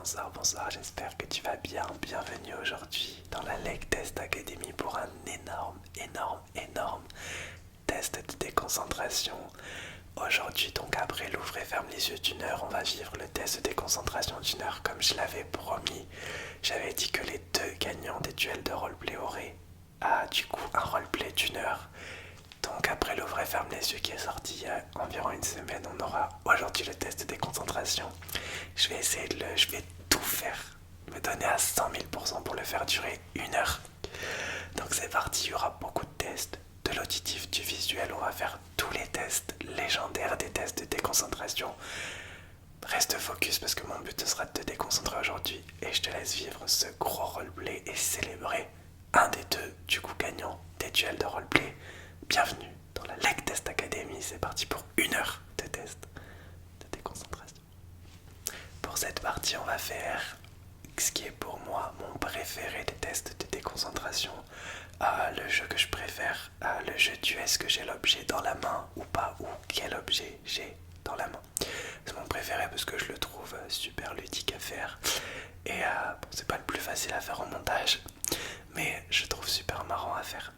Bonsoir, bonsoir, j'espère que tu vas bien. Bienvenue aujourd'hui dans la Lake Test Academy pour un énorme test de déconcentration. Aujourd'hui, donc après l'ouvre et ferme les yeux d'1 heure, on va vivre le test de déconcentration d'1 heure comme je l'avais promis. J'avais dit que les deux gagnants des duels de roleplay auraient du coup un roleplay d'1 heure. Donc après l'ouvre et ferme les yeux qui est sorti il y a environ une semaine, on aura aujourd'hui le test de déconcentration. Je vais tout faire, me donner à 100 000% pour le faire durer 1 heure. Donc c'est parti, il y aura beaucoup de tests, de l'auditif, du visuel, on va faire tous les tests légendaires des tests de déconcentration. Reste focus parce que mon but sera de te déconcentrer aujourd'hui et je te laisse vivre ce gros roleplay et célébrer un des deux du coup gagnant des duels de roleplay. Bienvenue dans la Lake Test Academy, c'est parti pour 1 heure de test de déconcentration. Pour cette partie, on va faire ce qui est pour moi mon préféré des tests de déconcentration. Le jeu que je préfère, le jeu du est-ce que j'ai l'objet dans la main ou pas, ou quel objet j'ai dans la main. C'est mon préféré parce que je le trouve super ludique à faire. Et bon, c'est pas le plus facile à faire en montage, mais je trouve super marrant à faire.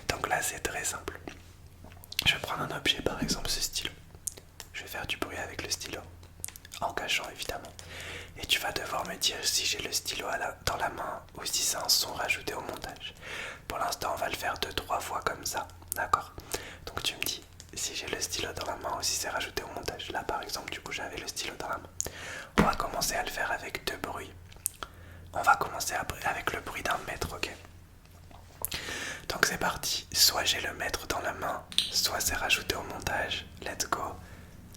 Donc là, c'est très simple. Je vais prendre un objet, par exemple ce stylo. Je vais faire du bruit avec le stylo, en cachant évidemment. Et tu vas devoir me dire si j'ai le stylo dans la main ou si c'est un son rajouté au montage. Pour l'instant, on va le faire 2-3 fois comme ça, d'accord? Donc tu me dis si j'ai le stylo dans la main ou si c'est rajouté au montage. Là par exemple, du coup j'avais le stylo dans la main. On va commencer à le faire avec 2 bruits. On va commencer avec le bruit d'un mètre, ok? Donc c'est parti, soit j'ai le mètre dans la main, soit c'est rajouté au montage, let's go.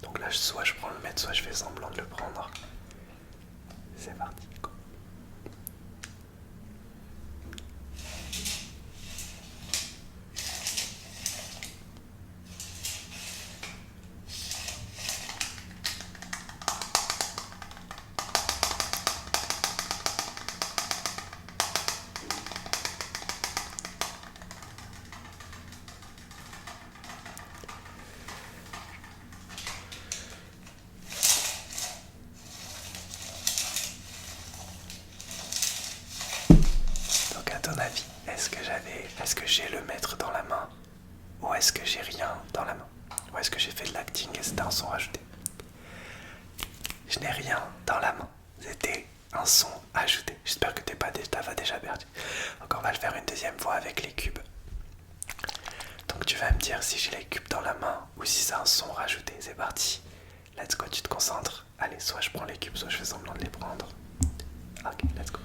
Donc là soit je prends le mètre, soit je fais semblant de le prendre. C'est parti, go. Donc à ton avis, est-ce que j'ai le mètre dans la main ou est-ce que j'ai rien dans la main? Ou est-ce que j'ai fait de l'acting et c'était un son rajouté? Je n'ai rien dans la main, c'était un son ajouté. J'espère que t'as déjà perdu. Donc on va le faire une deuxième fois avec les cubes. Donc tu vas me dire si j'ai les cubes dans la main ou si c'est un son rajouté. C'est parti. Let's go, tu te concentres. Allez, soit je prends les cubes, soit je fais semblant de les prendre. Ok, let's go.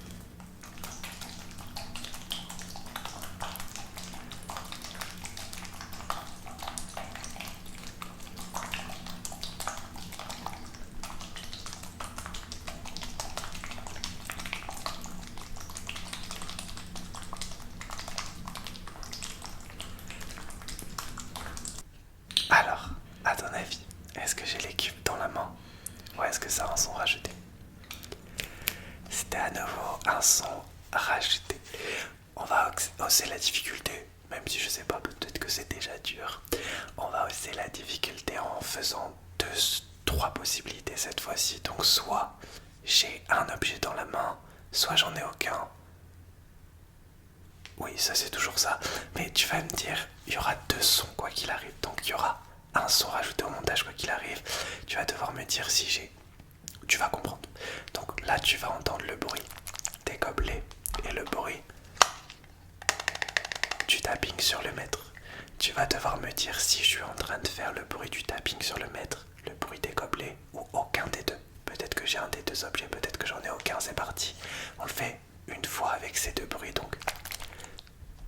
Alors, à ton avis, est-ce que j'ai les cubes dans la main ou est-ce que ça a un son rajouté? C'était à nouveau un son rajouté. On va hausser la difficulté, même si je sais pas, peut-être que c'est déjà dur. On va hausser la difficulté en faisant 3 possibilités cette fois-ci. Donc soit j'ai un objet dans la main, soit j'en ai aucun. Oui, ça c'est toujours ça. Mais tu vas me dire, il y aura 2 sons quoi qu'il arrive. Donc il y aura un son rajouté au montage quoi qu'il arrive. Tu vas devoir me dire si j'ai... Tu vas comprendre. Donc là tu vas entendre le bruit des gobelets et le bruit du tapping sur le mètre. Tu vas devoir me dire si je suis en train de faire le bruit du tapping sur le mètre, le bruit des gobelets ou aucun des deux. Peut-être que j'ai un des 2 objets, peut-être que j'en ai aucun, c'est parti. On le fait une fois avec ces 2 bruits donc.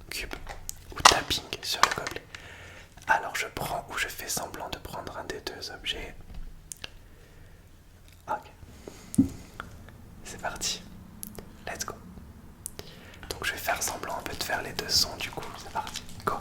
Cube ou tapping sur le gobelet. Alors je prends ou je fais semblant de prendre un des 2 objets. Ok. C'est parti. Let's go. Donc je vais faire semblant un peu de faire les 2 sons du coup. C'est parti. Go.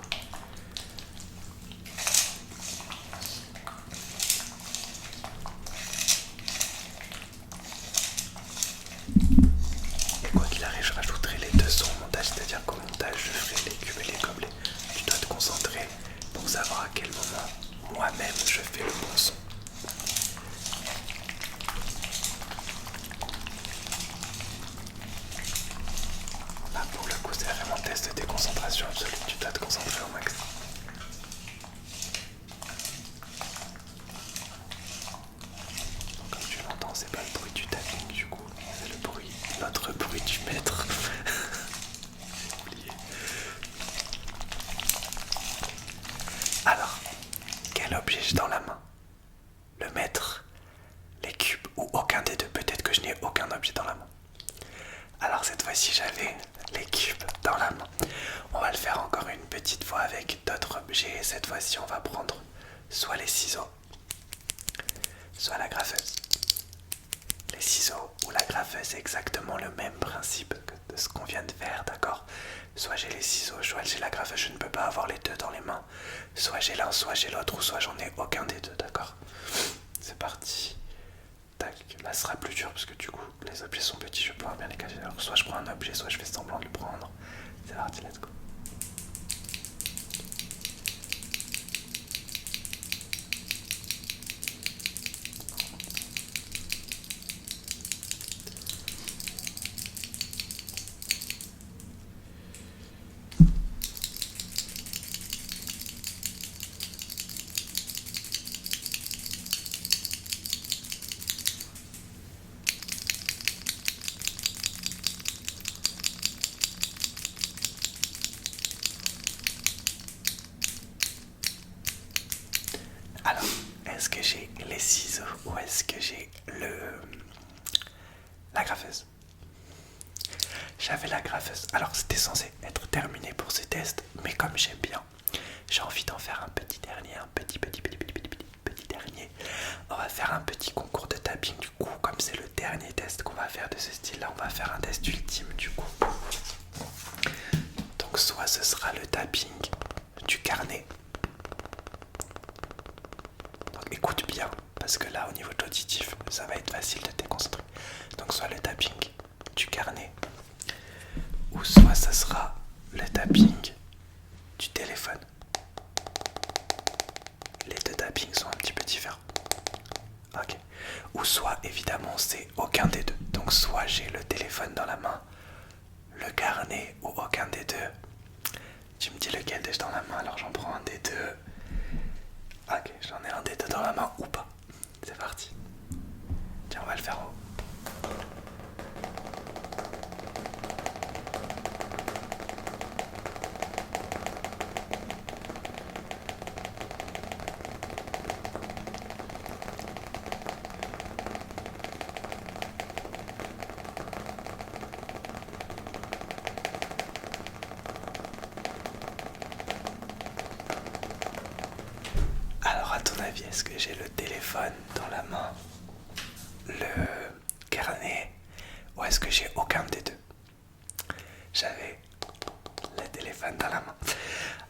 Et quoi qu'il arrive, je rajouterai les 2 sons au montage, c'est-à-dire qu'au montage, je ferai les cubes et les gobelets. Tu dois te concentrer pour savoir à quel moment moi-même je fais le bon son. c'est pas le bruit du tapping du coup, c'est l'autre bruit du mètre. J'ai oublié. Alors, quel objet j'ai dans la main? Le mètre, les cubes ou aucun des deux? Peut-être que je n'ai aucun objet dans la main. Alors cette fois-ci j'avais les cubes dans la main. On va le faire encore une petite fois avec d'autres objets. Cette fois-ci on va prendre soit les ciseaux, soit la graffeuse. Les ciseaux ou la graffeuse, c'est exactement le même principe que de ce qu'on vient de faire, d'accord? Soit j'ai les ciseaux, soit j'ai la graffeuse, je ne peux pas avoir les deux dans les mains. Soit j'ai l'un, soit j'ai l'autre, ou soit j'en ai aucun des deux, d'accord? C'est parti. Tac, là ce sera plus dur parce que du coup les objets sont petits, je vais pouvoir bien les cacher. Alors soit je prends un objet, soit je fais semblant de le prendre. C'est parti, let's go. Alors, est-ce que j'ai les ciseaux ou est-ce que j'ai la graffeuse? J'avais la graffeuse. Alors, c'était censé être terminé pour ce test, mais comme j'aime bien, j'ai envie d'en faire un petit dernier, un petit dernier. On va faire un petit concours de tapping du coup, comme c'est le dernier test qu'on va faire de ce style-là, on va faire un test ultime du coup. Donc soit ce sera le tapping du carnet. Donc écoute bien, parce que là au niveau de l'auditif, ça va être facile de te déconcentrer. Donc soit le tapping du carnet, ou soit ça sera le tapping du téléphone. Les deux tappings sont un petit peu différents. Ok. Ou soit évidemment c'est aucun des deux. Donc soit j'ai le téléphone dans la main, le carnet ou aucun des deux. Tu me dis lequel j'ai dans la main, alors j'en prends un des deux. Ok, j'en ai un des deux dans la main ou pas. C'est parti. Tiens, on va le faire en haut. Alors à ton avis, est-ce que j'ai le téléphone dans la main, le carnet, ou est-ce que j'ai aucun des deux? J'avais le téléphone dans la main.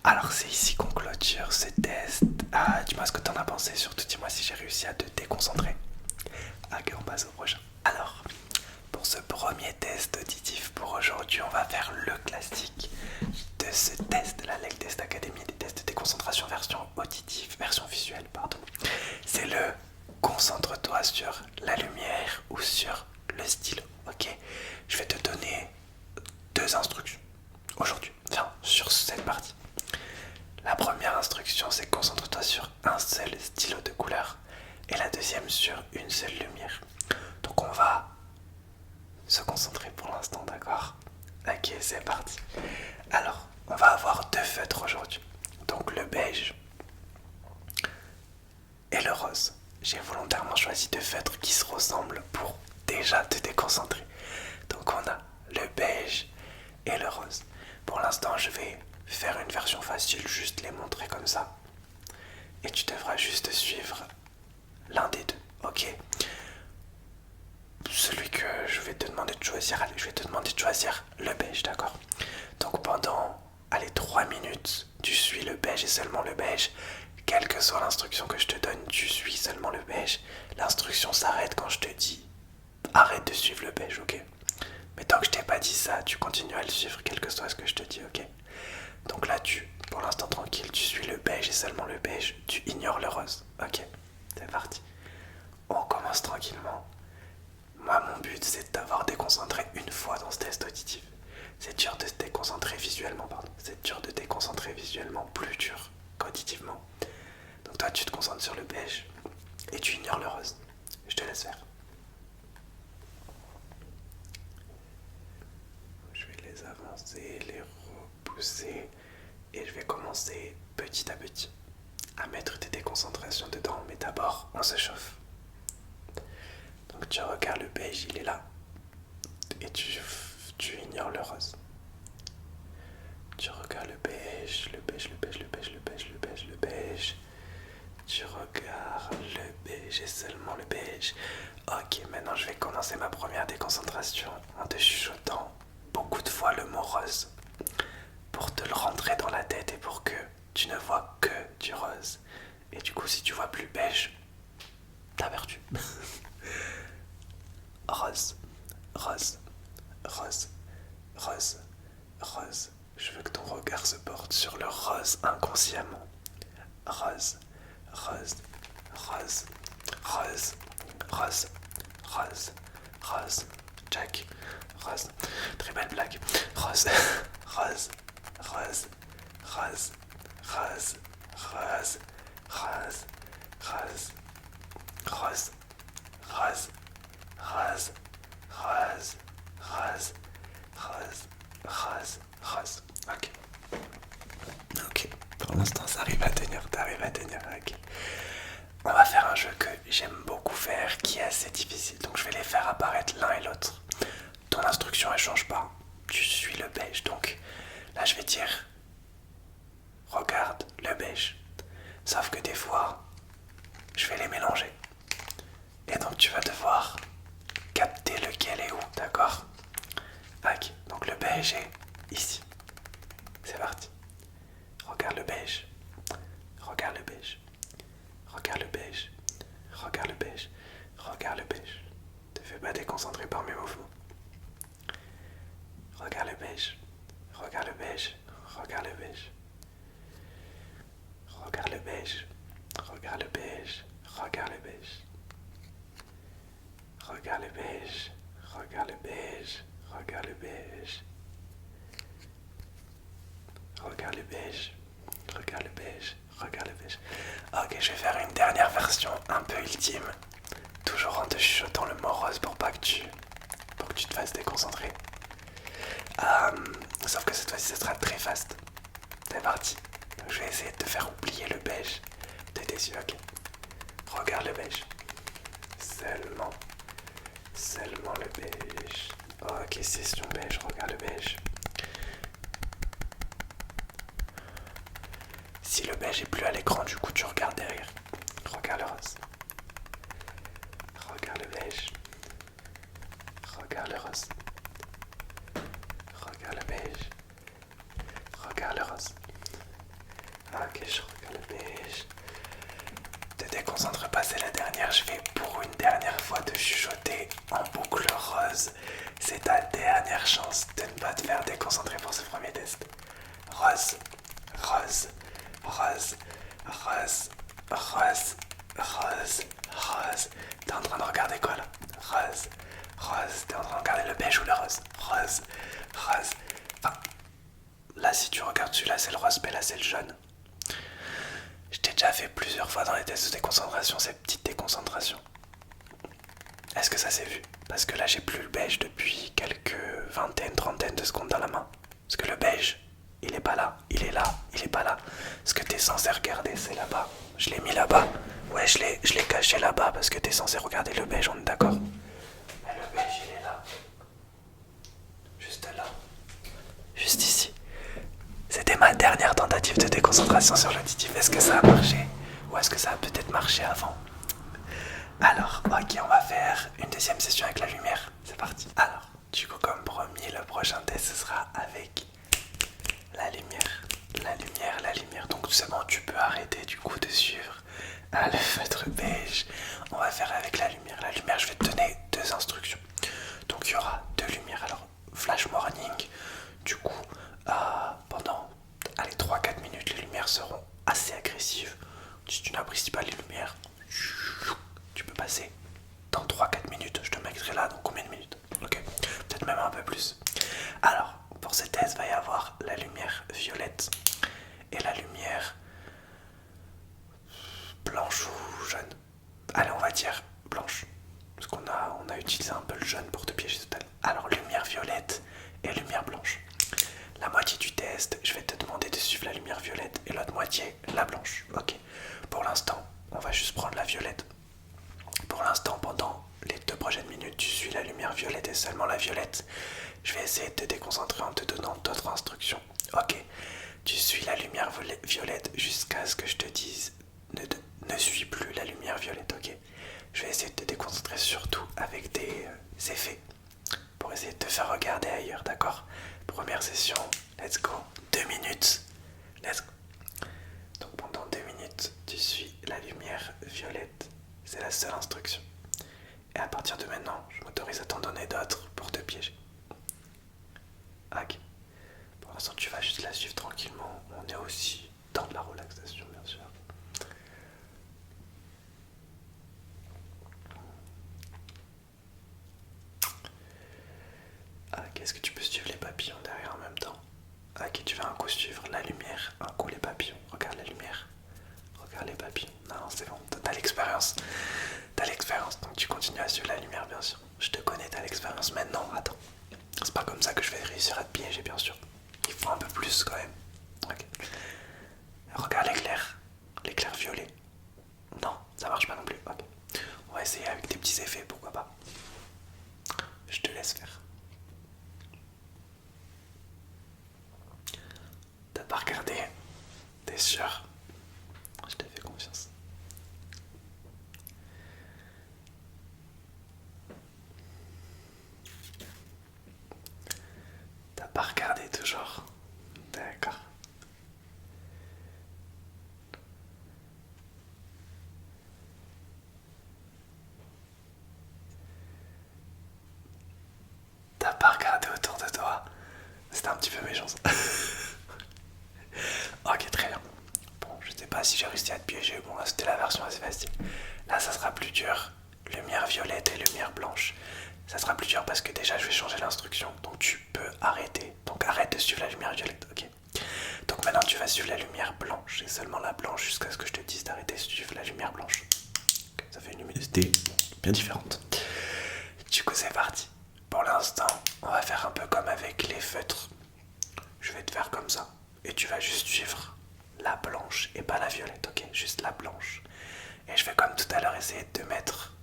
Alors c'est ici qu'on clôture ce test. Ah, dis-moi ce que t'en as pensé, surtout dis-moi si j'ai réussi à te déconcentrer. Ok, on passe au prochain. Alors, pour ce premier test auditif pour aujourd'hui, on va faire le classique de ce test de la Lake Test Academy, des tests de déconcentration version auditive, version visuelle, pardon. C'est le concentre-toi sur la lumière ou sur le stylo, ok? Je vais te donner deux instructions aujourd'hui, enfin sur cette partie. La première instruction, c'est concentre-toi sur un seul stylo de couleur et la deuxième sur une seule lumière. Donc on va se concentrer pour l'instant, d'accord? Ok, c'est parti. Alors, on va avoir deux feutres aujourd'hui. Donc le beige et le rose. J'ai volontairement choisi deux feutres qui se ressemblent pour déjà te déconcentrer. Donc on a le beige et le rose. Pour l'instant, je vais faire une version facile, juste les montrer comme ça. Et tu devras juste suivre l'un des deux, ok? Celui que je vais te demander de choisir, allez, je vais te demander de choisir le beige, d'accord? Donc pendant, allez, 3 minutes, tu suis le beige et seulement le beige. Quelle que soit l'instruction que je te donne, tu suis seulement le beige. L'instruction s'arrête quand je te dis arrête de suivre le beige, ok? Mais tant que je t'ai pas dit ça, tu continues à le suivre, quel que soit ce que je te dis, ok? Donc là, pour l'instant tranquille, tu suis le beige et seulement le beige, tu ignores le rose, ok? C'est parti. On commence tranquillement. Moi, mon but, c'est de t'avoir déconcentré une fois dans ce test auditif. C'est dur de se déconcentrer visuellement, pardon. C'est dur de déconcentrer visuellement, plus dur qu'auditivement. Donc toi, tu te concentres sur le beige et tu ignores le rose. Je te laisse faire. commencer, les repousser. Et je vais commencer petit à petit à mettre tes déconcentrations dedans. Mais d'abord, on se chauffe. Donc tu regardes le beige, il est là. Et tu ignores le rose. Tu regardes le beige, le beige, le beige, le beige, le beige, le beige, le beige. Tu regardes le beige et seulement le beige. Ok, maintenant je vais commencer ma première déconcentration en te chuchotant beaucoup de fois le mot rose pour te le rentrer dans la tête et pour que tu ne vois que du rose. Et du coup, si tu vois plus beige, t'as perdu. Rose, rose, rose, rose, rose. Je veux que ton regard se porte sur le rose inconsciemment. Rose, rose, rose, rose, rose, rose, rose, Jack, rose, très belle blague, rose, rose, rose, rose, rose, rose, rose, rose, rose, rose, rose, rose, rose, rose, rose, rose. Ok. Ok. Pour l'instant, ça arrive à tenir. T'arrives à tenir. Ok. On va faire un jeu que j'aime beaucoup faire, qui est assez difficile. Donc, je vais les faire apparaître l'un et l'autre. Ton instruction, elle change pas. Tu suis le beige. Donc, là, je vais dire regarde le beige. Sauf que des fois, je vais les mélanger. Et donc, tu vas devoir capter lequel est où, d'accord? Ok, donc le beige est ici. C'est parti. Regarde le beige. Regarde le beige. Regarde le beige. Regarde le beige. Regarde le beige. Te fais pas déconcentrer par mes mouvements. Regarde le beige. Regarde le beige. Regarde le beige. Regarde le beige. Regarde le beige. Regarde le beige. Regarde le beige. Regarde le beige. Regarde le beige. Regarde le beige. Regarde le beige. Regarde le beige. Ok, je vais faire une dernière version un peu ultime. Toujours en te chuchotant le mot rose pour que tu te fasses déconcentrer. Sauf que cette fois-ci, ça sera très fast. C'est parti. Donc, je vais essayer de te faire oublier le beige de tes yeux, ok? Regarde le beige. Seulement le beige. Ok, session beige, regarde le beige. Si le beige est plus à l'écran, du coup, tu regardes derrière. Regarde le rose. Regarde le beige. Regarde le rose. Regarde le beige. Regarde le rose. Ok, je regarde le beige. Te déconcentre pas, c'est la dernière. Je vais pour une dernière fois te chuchoter en boucle rose. C'est ta dernière chance de ne pas te faire déconcentrer pour ce premier test. Rose, rose, rose, rose, rose, rose, rose. T'es en train de regarder quoi là? Rose, rose. T'es en train de regarder le beige ou le rose? Rose, rose. Enfin, là si tu regardes celui-là c'est le rose, mais là c'est le jaune. Je t'ai déjà fait plusieurs fois dans les tests de déconcentration ces petites déconcentrations. Est-ce que ça s'est vu? Parce que là j'ai plus le beige depuis quelques vingtaines, trentaines de secondes dans la main. Parce que le beige, il est pas là, il est là, il est pas là. Ce que t'es censé regarder c'est là-bas. Je l'ai mis là-bas. Ouais, je l'ai caché là-bas parce que t'es censé regarder le beige, on est d'accord? Mais le beige il est là. Juste là. Juste ici. C'était ma dernière tentative de déconcentration sur l'auditif. Est-ce que ça a marché? Ou est-ce que ça a peut-être marché avant? Alors, ok, on va faire une deuxième session avec la lumière. C'est parti. Alors, du coup, comme promis, le prochain test, ce sera avec la lumière. La lumière, la lumière. Donc, tout simplement, tu peux arrêter du coup de suivre le feutre beige. On va faire avec la lumière. La lumière, je vais te donner deux instructions. Donc, il y aura deux lumières. Alors, flash morning. Du coup, pendant 3-4 minutes, les lumières seront assez agressives. Si tu n'apprécies pas les lumières, tu peux passer dans 3-4 minutes. Je te mettrai là dans combien de minutes? Ok, peut-être même un peu plus. Alors, pour ce test, il va y avoir la lumière violette et la lumière blanche ou jaune. Allez, on va dire blanche. Parce qu'on a utilisé un peu le jaune pour te piéger tout à l'heure. Alors, lumière violette et lumière blanche. la blanche. Ok. Pour l'instant, on va juste prendre la violette. Pour l'instant, pendant les 2 prochaines minutes, tu suis la lumière violette et seulement la violette. Je vais essayer de te déconcentrer en te donnant d'autres instructions. Ok. Tu suis la lumière violette jusqu'à ce que je te dise ne suis plus la lumière violette. Ok. Je vais essayer de te déconcentrer surtout avec des effets pour essayer de te faire regarder ailleurs, d'accord? Première session, let's go. 2 minutes, let's go. Donc pendant 2 minutes, tu suis la lumière violette. C'est la seule instruction. Et à partir de maintenant, je m'autorise à t'en donner d'autres pour te piéger. Ok. Pour l'instant, tu vas juste la suivre tranquillement. On est aussi dans de la relaxation, bien sûr. Ok, est-ce que tu peux suivre les papillons derrière en même temps? Ok, tu vas un coup suivre la lumière, un coup les papillons. Regarde la lumière. Regarde les papillons. Non, c'est bon, t'as l'expérience. T'as l'expérience, donc tu continues à suivre la lumière, bien sûr. Je te connais, t'as l'expérience. Maintenant, attends. C'est pas comme ça que je vais réussir à te piéger, bien sûr. Il faut un peu plus quand même. Ok. Regarde l'éclair. L'éclair violet. Non, ça marche pas non plus. Ok. On va essayer avec des petits effets, pourquoi pas. Je te laisse faire. T'as pas regardé? T'es sûr? Je te fais confiance. T'as pas regardé toujours? D'accord. T'as pas regardé autour de toi? C'était un petit peu méchant ça. Ok, très bien. Bon, je sais pas si j'ai réussi à te piéger. Bon, là c'était la version assez facile. Là, ça sera plus dur. Lumière violette et lumière blanche. Ça sera plus dur parce que déjà je vais changer l'instruction. Donc tu peux arrêter. Donc arrête de suivre la lumière violette, ok? Donc maintenant tu vas suivre la lumière blanche. Et seulement la blanche jusqu'à ce que je te dise d'arrêter de suivre la lumière blanche. Ça fait une luminosité bien différente. Du coup c'est parti. Pour l'instant, on va faire un peu comme avec les feutres. Je vais te faire comme ça. Et tu vas juste suivre la blanche et pas la violette, ok? Juste la blanche. Et je vais comme tout à l'heure essayer de te mettre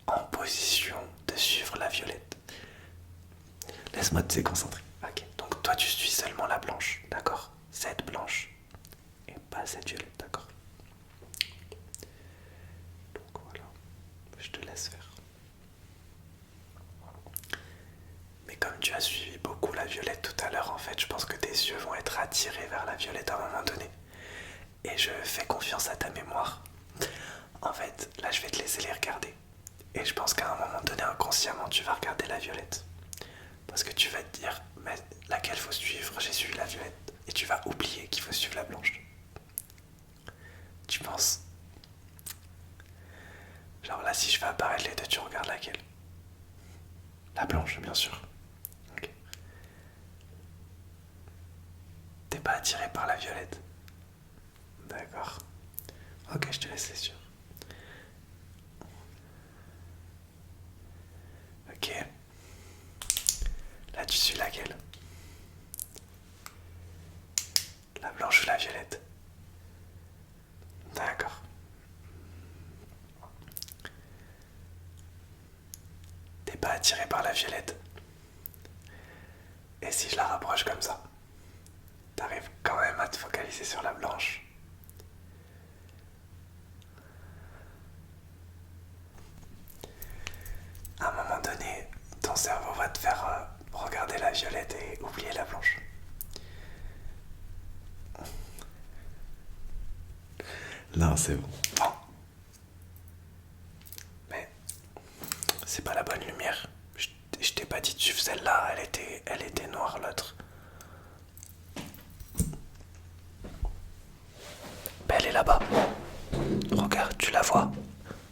en position de suivre la violette. Laisse-moi te déconcentrer. Ok, donc toi tu suis seulement la blanche, d'accord? Cette blanche et pas cette violette, d'accord? Donc voilà, je te laisse faire. Mais comme tu as suivi beaucoup la violette tout à l'heure, en fait, je pense que tes yeux vont être attirés vers la violette à un moment donné. Et je fais confiance à ta mémoire. En fait, là je vais te laisser les regarder. Et je pense qu'à un moment donné, inconsciemment, tu vas regarder la violette. Parce que tu vas te dire, mais laquelle faut suivre? J'ai suivi la violette. Et tu vas oublier qu'il faut suivre la blanche. Tu penses? Genre là, si je fais apparaître les deux, tu regardes laquelle? La blanche, bien sûr. Ok. T'es pas attiré par la violette? D'accord. Ok, je te laisse, c'est sûr. Ok. Là, tu suis laquelle? La blanche ou la violette? D'accord. T'es pas attiré par la violette? Et si je la rapproche comme ça, t'arrives quand même à te focaliser sur la blanche? À un moment donné, ton cerveau va te faire regarder la violette et oublier la blanche. Non, c'est bon. Bon. Mais c'est pas la bonne lumière. Je t'ai pas dit de suivre celle-là, elle était noire l'autre. Ben, elle est là-bas. Regarde, tu la vois?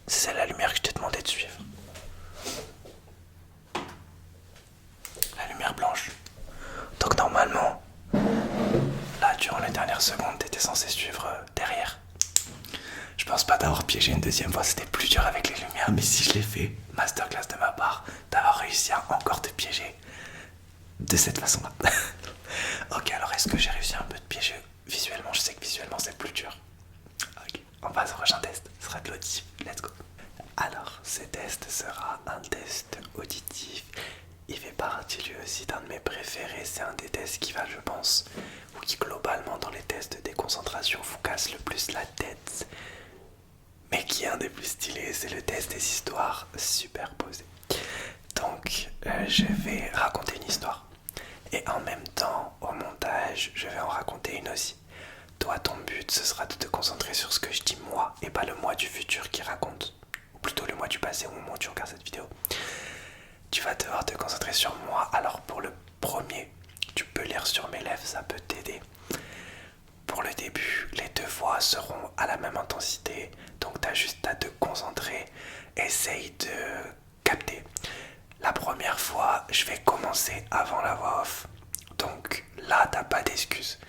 C'est la lumière que je t'ai demandé de suivre. La lumière blanche. Donc normalement, là durant les dernières secondes, t'étais censé suivre derrière. Je pense pas t'avoir piégé une deuxième fois, c'était plus dur avec les lumières, mais si je l'ai fait, masterclass de ma part, d'avoir réussi à encore te piéger de cette façon-là. Ok, alors est-ce que j'ai réussi un peu de piéger visuellement, je sais que visuellement c'est plus dur. Ok, on passe au prochain test, ce sera de l'auditif, let's go. Alors, ce test sera un test auditif. Il fait partie lui aussi d'un de mes préférés. C'est un des tests qui va, je pense, ou qui globalement dans les tests de déconcentration vous casse le plus la tête. Mais qui est un des plus stylés, c'est le test des histoires superposées. Donc, je vais raconter une histoire. Et en même temps, au montage, je vais en raconter une aussi. Toi, ton but, ce sera de te concentrer sur ce que je dis moi, et pas le moi du futur qui raconte. Ou plutôt le moi du passé au moment où tu regardes cette vidéo. Tu vas devoir te concentrer sur moi. Alors pour le premier, tu peux lire sur mes lèvres, ça peut t'aider. Pour le début, les deux voix seront à la même intensité. Donc tu as juste à te concentrer. Essaye de capter. La première fois, je vais commencer avant la voix off. Donc là, t'as pas d'excuse.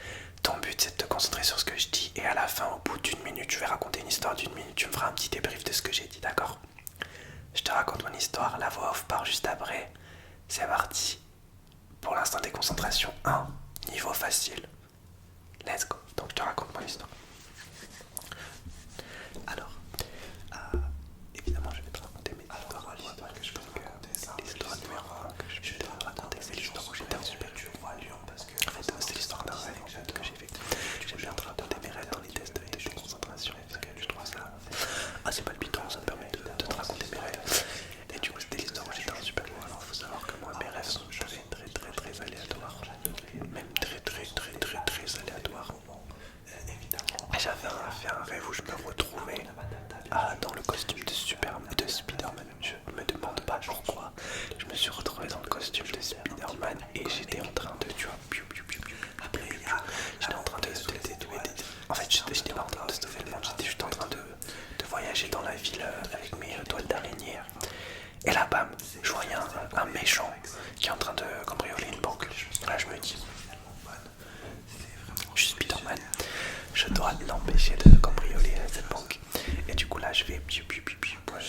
Ton but, c'est de te concentrer sur ce que je dis. Et à la fin, au bout d'une minute, je vais raconter une histoire d'une minute. Tu me feras un petit débrief de ce que j'ai dit, d'accord? Je te raconte mon histoire. La voix off part juste après. C'est parti. Pour l'instant, déconcentration 1. Niveau facile. Let's go. Donc, je te raconte mon histoire. Alors, évidemment, je vais te raconter mes histoires. L'histoire que je peux raconter, l'histoire numéro 1 que je vais te raconter, c'est l'histoire où j'étais en super dur roi lion. Parce que, en fait, c'est l'histoire d'un rêve que j'ai fait. J'aime bien te raconter mes rêves dans les tests de déconcentration. Parce que je trouve ça assez palpitant. Ça me permet de te raconter mes rêves. Et du coup, c'était l'histoire où j'étais un super roi. Alors, il faut savoir que moi, mes rêves sont très aléatoires. Même très aléatoires. J'avais fait un rêve où je me retrouvais dans le costume de Spider-Man. Je me demande pas pourquoi. Je me suis retrouvé dans le costume de Spider-Man et j'étais en train de, tu vois, j'étais en train de en fait, j'étais pas en train de sauver le monde, j'étais juste en train de voyager dans la ville avec mes toiles d'araignée. Et là, bam, je voyais un méchant qui est en train de cambrioler une banque. Là, je me dis, je suis Spider-Man, je dois l'empêcher de cambrioler cette banque. Et du coup, là, je vais,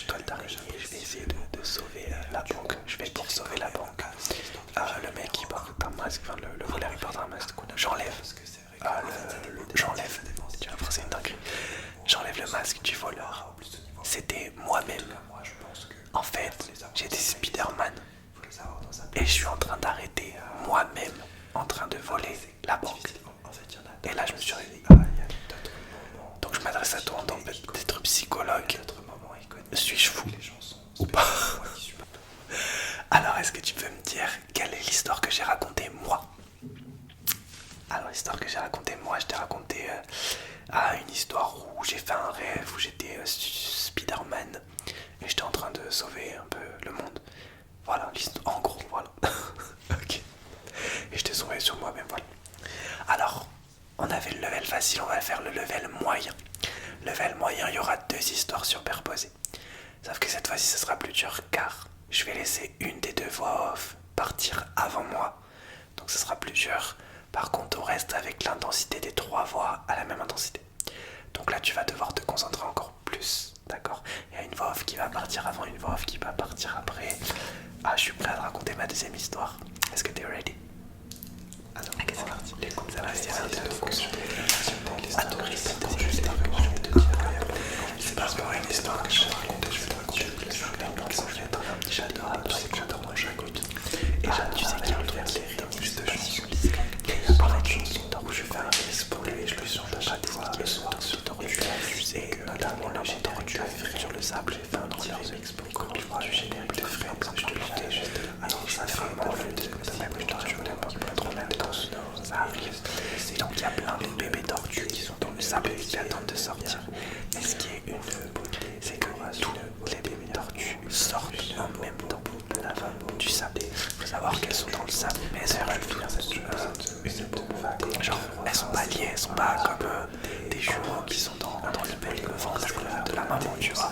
toile d'araignée, je vais essayer de sauver la banque. Je vais pour sauver la banque. Le mec, il porte un masque, enfin, le voleur, il porte un masque. J'enlève, tu vas voir, c'est une dinguerie. J'enlève le masque du voleur. C'était moi-même. En fait, j'étais Spider-Man et je suis en train d'arrêter moi-même en train de voler la banque. Et là, je me suis réveillé. Donc, je m'adresse à toi en tant qu'être psychologue. Suis-je fou ou pas? Alors, est-ce que tu peux me dire quelle est l'histoire que j'ai racontée moi? Alors, l'histoire que j'ai racontée moi, je t'ai raconté une histoire où j'ai fait un rêve où j'étais Spider-Man et j'étais en train de sauver un peu le monde. Voilà, en gros, voilà. Ok. Et je t'ai sauvé sur moi-même, voilà. Alors, on avait le level facile, on va faire le level moyen. Level moyen, il y aura 2 histoires superposées. Sauf que cette fois-ci, ce sera plus dur car je vais laisser une des 2 voix off partir avant moi. Donc ce sera plus dur. Par contre, on reste avec l'intensité des 3 voix à la même intensité. Donc là, tu vas devoir te concentrer encore plus, d'accord? Il y a une voix off qui va partir avant, une voix off qui va partir après. Je suis prêt à te raconter ma deuxième histoire. Est-ce que t'es ready? Alors, c'est parti. Ça va rester un des 2 fonctions. Attends, c'est parce que une histoire que je vais te raconter, je vais te raconter j'adore mon chacoute. Et tu sais qu'il y a un truc qui est juste de chanson. Et pendant une chanson où je fais un risque pour lui, je le chante à chaque fois, le son sur tortue. Et notamment le générique sur le sable, j'ai fait un remix pour copier du générique de Friends. Je te l'ai juste. Alors ça fait vraiment le de même tortue, qui peut trop même dans ça arrive. Et donc il y a plein de bébés tortues qui sont dans le sable et qui attendent de sortir. Et ce qui est une beauté, c'est que tous les bébés tortues sortent en même temps du sable. Il faut savoir qu'elles sont dans le sable, mais elles genre, elles sont pas liées, elles sont pas comme des jumeaux qui sont dans le même ventre de la maman, tu vois.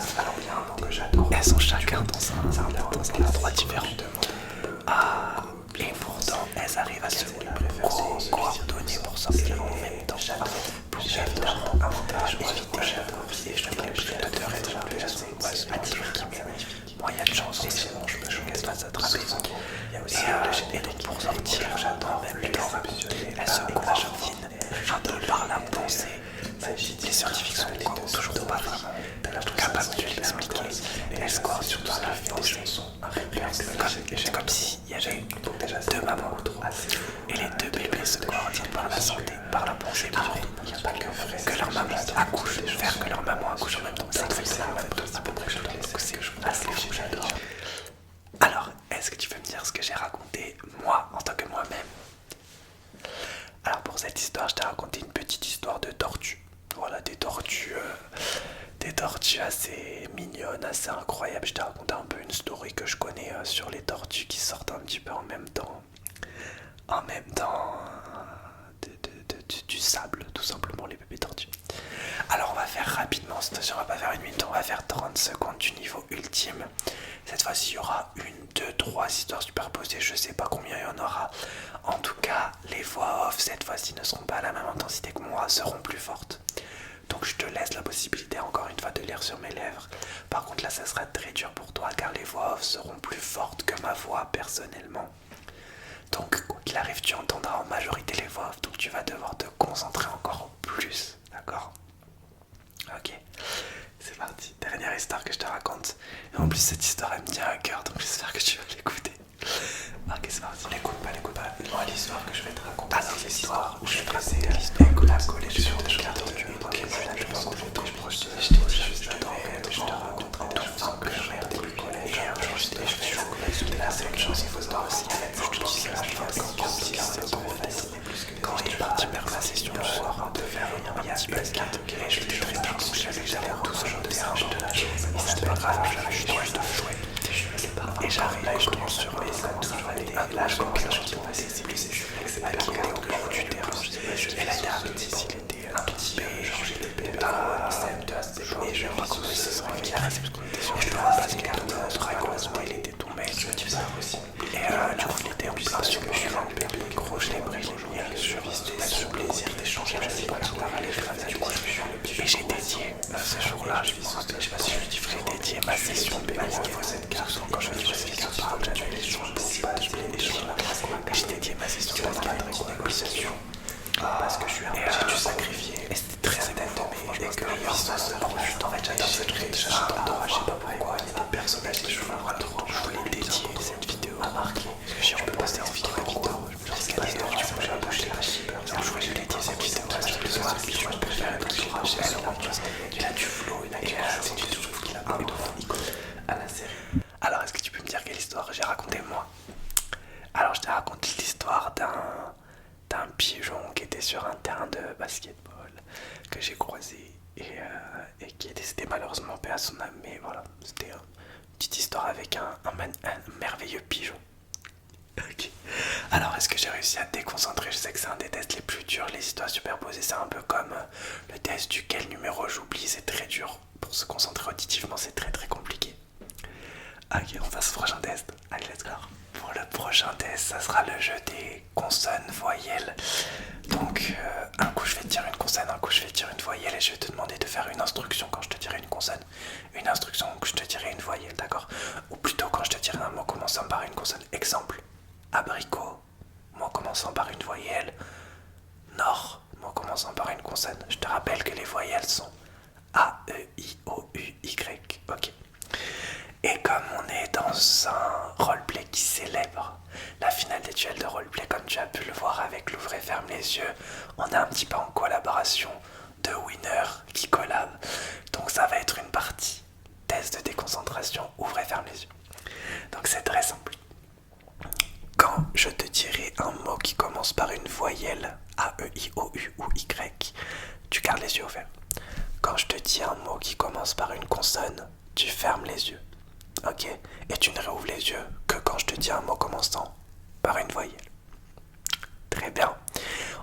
Elles sont chacun dans un endroit différent. Et pourtant, elles arrivent à se coordonner pour sortir en même temps. Pour évidemment éviter l'odeur et de la façon moi il y a de chance qu'elle doit s'attraper. Et donc pour sortir en même temps, elle se coordonne un peu par là assez mignonne, assez incroyable. Je t'ai raconté un peu une story que je connais sur les tortues qui sortent un petit peu en même temps. En même temps du sable, tout simplement, les bébés tortues. Alors on va faire rapidement, on va pas faire une minute, on va faire 30 secondes du niveau ultime. Cette fois-ci il y aura une, deux, trois histoires superposées, je sais pas combien il y en aura. En tout cas, les voix off cette fois-ci ne seront pas à la même intensité que moi, seront plus fortes. Donc je te laisse la possibilité encore une fois de lire sur mes lèvres. Par contre là ça sera très dur pour toi car les voix off seront plus fortes que ma voix personnellement. Donc quoi qu'il arrive tu entendras en majorité les voix off, donc tu vas devoir te concentrer encore plus, d'accord? Ok, c'est parti, dernière histoire que je te raconte. Et en plus cette histoire elle me tient à cœur, donc j'espère que tu vas l'écouter. Ok, c'est parti. L'écoute pas. Moi, l'histoire que je vais te raconter, c'est l'histoire où je vais passer la collection de cartes du Pokémon. Je pense que je t'ai projeté, je t'ai dit juste avant, je te raconterai tout ça que je vais au début du collège. Et un jour, je t'ai fait la seule chose qu'il faut savoir aussi, je te dis ça, c'est trop facile. Quand il est parti faire ma session le soir, de faire un petit basket, et je t'ai très bien couché, j'allais tout sur le terrain, je te lâche. Et c'est pas grave, j'avais juste envie de jouer. Et j'arrive là et je tombe sur mes amis. Et là je commence à chanter Cécile, à qui était au bord du terrain. Et la dernière Cécile était un petit peu un CM2 et je me raconte ce soir qu'il a resté parce qu'on était sur le basket, heureusement il était tombé. Et du coup il était en plein sur le micro, je l'ai pris, et je suis le plaisir d'échanger avec pas tout à du coup et j'ai dédié ce jour-là, je sais pas si je lui ferai dédier ma session de basket quand je faisais cette carte parle, j'avais les gens j'ai dédié ma session de basket avec une négociation parce que j'ai dû sacrifier et c'était très important et que les juste en fait j'adore cette vidéo, je sais pas pourquoi il y a des personnages que je voulais dédier cette vidéo à marquer parce que je peux passer en vidéo c'est pas l'histoire du coup j'ai attaché la shipper je voulais dédier cette vidéo parce que le soir je peux faire un truc il a du flow il a du c'est du tout qu'il a un de à la série. Alors est-ce que tu peux me dire quelle histoire j'ai raconté moi? Alors je te raconte l'histoire d'un pigeon qui était sur un terrain de basketball que j'ai croisé et qui est décédé malheureusement paix à son âme, mais voilà, c'était une petite histoire avec un merveilleux pigeon. Ok. Alors est-ce que j'ai réussi à te déconcentrer? Je sais que c'est un des tests les plus durs, les histoires superposées, c'est un peu comme le test du quel numéro j'oublie, c'est très dur. Pour se concentrer auditivement, c'est très très compliqué. Ok, on passe au prochain test. Allez, let's go. Pour le prochain test, ça sera le jeu des consonnes voyelles. Donc, un coup je vais te dire une consonne, un coup je vais te dire une voyelle et je vais te demander de faire une instruction quand je te dirai une consonne, une instruction quand je te dirai une voyelle, d'accord? Ou plutôt quand je te dirai un mot commençant par une consonne. Exemple, abricot, mot commençant par une voyelle. Nord, mot commençant par une consonne. Je te rappelle que les voyelles sont A, E, I, O, U, Y. Ok. Et comme on est dans un roleplay qui célèbre la finale des duels de roleplay, comme tu as pu le voir avec l'ouvre et ferme les yeux, on est un petit peu en collaboration de winners qui collabent. Donc ça va être une partie test de déconcentration, ouvre et ferme les yeux. Donc c'est très simple. Quand je te dirai un mot qui commence par une voyelle A, E, I, O, U ou Y, tu gardes les yeux ouverts. Quand je te dis un mot qui commence par une consonne, tu fermes les yeux. Ok? Et tu ne réouvres les yeux que quand je te dis un mot commençant par une voyelle. Très bien.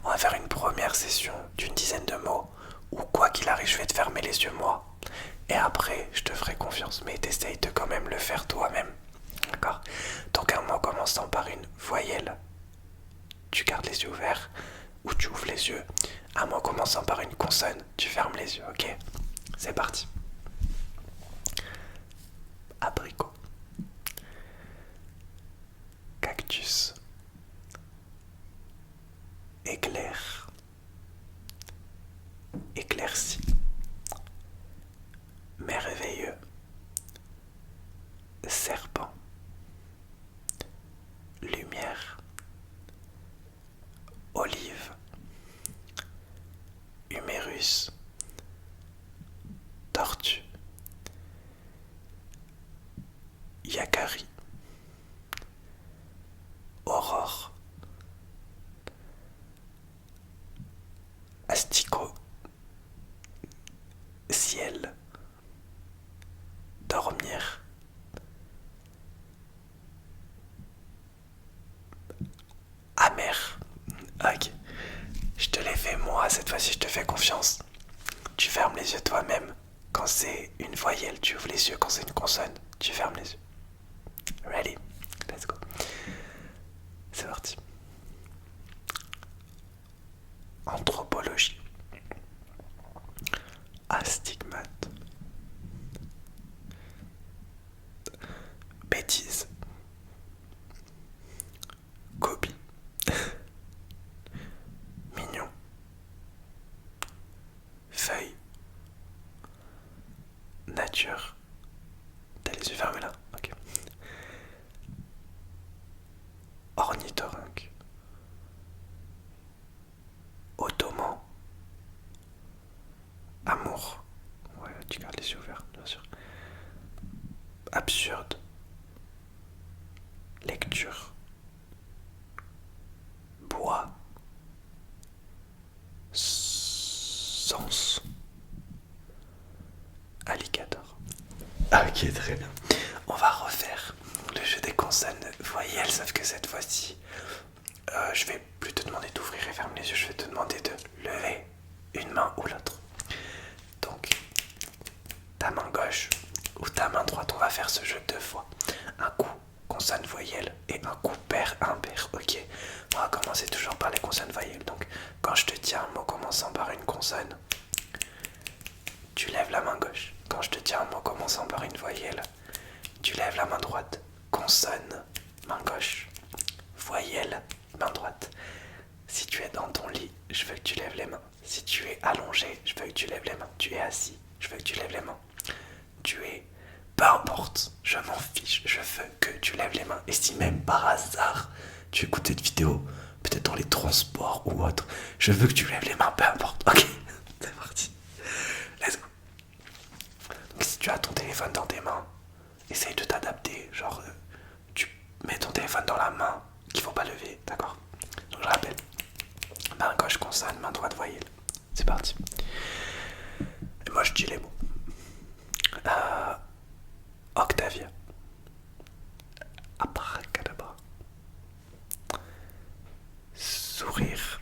On va faire une première session d'une dizaine de mots où quoi qu'il arrive, je vais te fermer les yeux moi. Et après, je te ferai confiance, mais t'essayes de quand même le faire toi-même. D'accord? Donc un mot commençant par une voyelle, tu gardes les yeux ouverts ou tu ouvres les yeux. Un mot commençant par une consonne, tu fermes les yeux, ok? C'est parti. Abricot, cactus, éclair, éclairci, merveilleux, serpent, lumière, olive, humérus, tortue, yakari, aurore, asticot, ciel, Moi, cette fois-ci, je te fais confiance. Tu fermes les yeux toi-même. Quand c'est une voyelle, tu ouvres les yeux. Quand c'est une consonne, tu fermes les yeux. Ready? Let's go. C'est parti. Anthropologie. Astigmate. Bêtise. Copie. Mignon. Feuille. Nature. T'as les yeux fermés là? Ok. Ornithorynque. Ottoman. Amour. Ouais, tu gardes les yeux ouverts, bien sûr. Absurde. Lecture. Bois. Sens. Alligator. Ok, très bien. On va refaire le jeu des consonnes voyelles, sauf que cette fois-ci, je vais plus te demander d'ouvrir et fermer les yeux, je vais te demander de lever une main ou l'autre. Donc, ta main gauche ou ta main droite, on va faire ce jeu 2 fois. Un coup consonne voyelle et un coup pair impair. Ok, on va commencer toujours par les consonnes voyelles. Donc, quand je te dis un mot commençant par une consonne, tu lèves la main gauche. Quand je te dis un mot commençant par une voyelle, tu lèves la main droite. Consonne, main gauche. Voyelle, main droite. Si tu es dans ton lit, je veux que tu lèves les mains. Si tu es allongé, je veux que tu lèves les mains. Tu es assis, je veux que tu lèves les mains. Tu es... Peu importe, je m'en fiche, je veux que tu lèves les mains. Et si même par hasard, tu écoutes cette vidéo, peut-être dans les transports ou autre, je veux que tu lèves les mains, peu importe. Ok, c'est parti. Let's go. Donc si tu as ton téléphone dans tes mains, essaye de t'adapter. Genre, tu mets ton téléphone dans la main qu'il faut pas lever, d'accord? Donc je rappelle, main gauche consonne, main droite voyelle. C'est parti. Et moi je dis les mots. Octavia. Abracadabra. Sourire.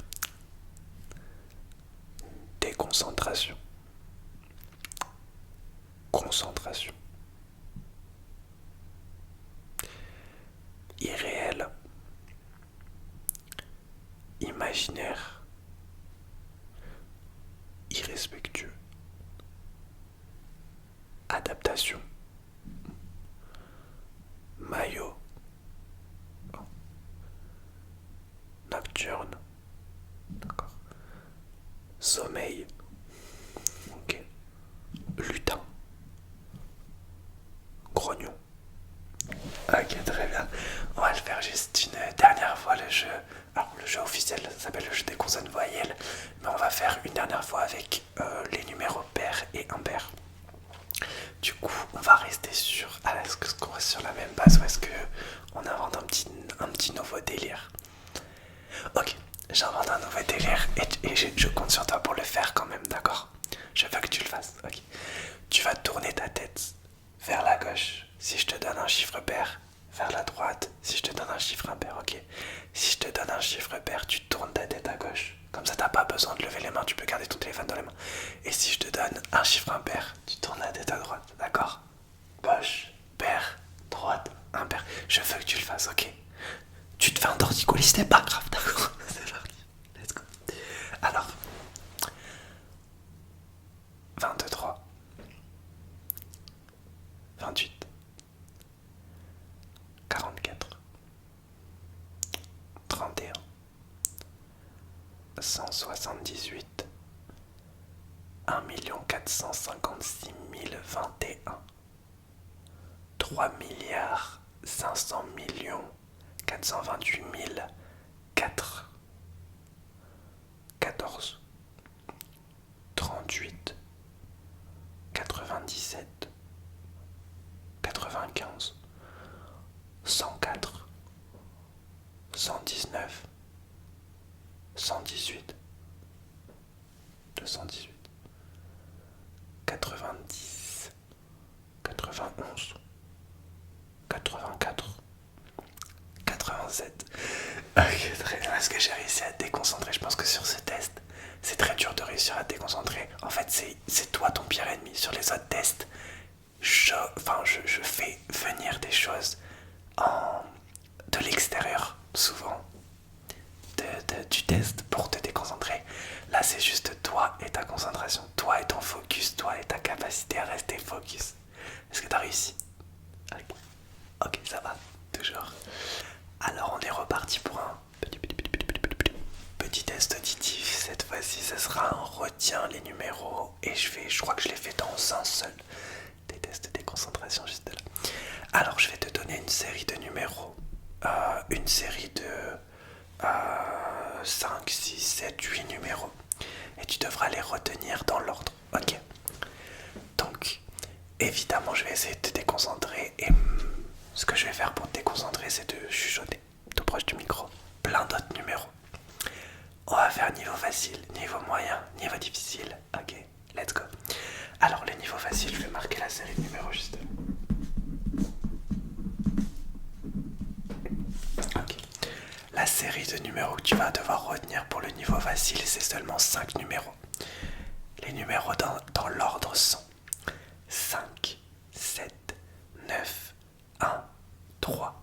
Déconcentration. Concentration. Irréel. Imaginaire. Irrespectueux. Adaptation. Maillot. Nocturne. D'accord. Sommeil. Ok. Lutin. Grognon. Ok, très bien. On va le faire juste une dernière fois le jeu. Alors le jeu officiel ça s'appelle le jeu des consonnes voyelles, mais on va faire une dernière fois avec les numéros pairs et impairs. Du coup, on va rester sur... est-ce qu'on reste sur la même base ou est-ce qu'on invente un petit nouveau délire? Ok, j'invente un nouveau délire et je compte sur toi pour le faire quand même, d'accord? Je veux que tu le fasses, ok? Tu vas tourner ta tête vers la gauche si je te donne un chiffre pair, vers la droite si je te donne un chiffre impair, ok? Si je te donne un chiffre pair, tu tournes ta tête à gauche. Comme ça, t'as pas besoin de lever les mains, tu peux garder ton téléphone dans les mains. Et si je te donne un chiffre impair, tu tournes la tête à droite, d'accord? Gauche, pair, droite, impair. Je veux que tu le fasses, ok? Tu te fais un torticolis, c'est pas grave, d'accord? C'est parti, let's go. Alors, 23, 28, 44, 31, 178, 1 456 021, 3 milliards 500 millions 428 004, 14, 38, 97, 95, 104, 119, 118, 218, 90, 91, 84, 87. Ok, très bien. Est-ce que j'ai réussi à te déconcentrer? Je pense que sur ce test, c'est très dur de réussir à te déconcentrer. En fait, c'est toi ton pire ennemi. Sur les autres tests, je fais venir des choses de l'extérieur, souvent, du test pour te déconcentrer. Là, c'est juste toi et ta concentration, toi et ton focus, toi et ta capacité à rester focus. Est-ce que tu as réussi? Ok, ça va, toujours. Alors, on est reparti pour un petit test auditif. Cette fois-ci, ça sera un retiens les numéros. Et je crois que je l'ai fait dans un seul des tests de concentration juste là. Alors, je vais te donner une série de numéros. Une série de 5, 6, 7, 8 numéros. Et tu devras les retenir dans l'ordre. Ok. Donc, évidemment, je vais essayer de te déconcentrer. Et ce que je vais faire pour te déconcentrer, c'est de chuchoter tout proche du micro. Plein d'autres numéros. On va faire niveau facile, niveau moyen, niveau difficile. Ok, let's go. Alors, le niveau facile, je vais marquer la série de numéros juste là. Ok. La série de numéros que tu vas devoir retenir pour le niveau facile, c'est seulement 5 numéros. Les numéros dans l'ordre sont 5, 7, 9, 1, 3.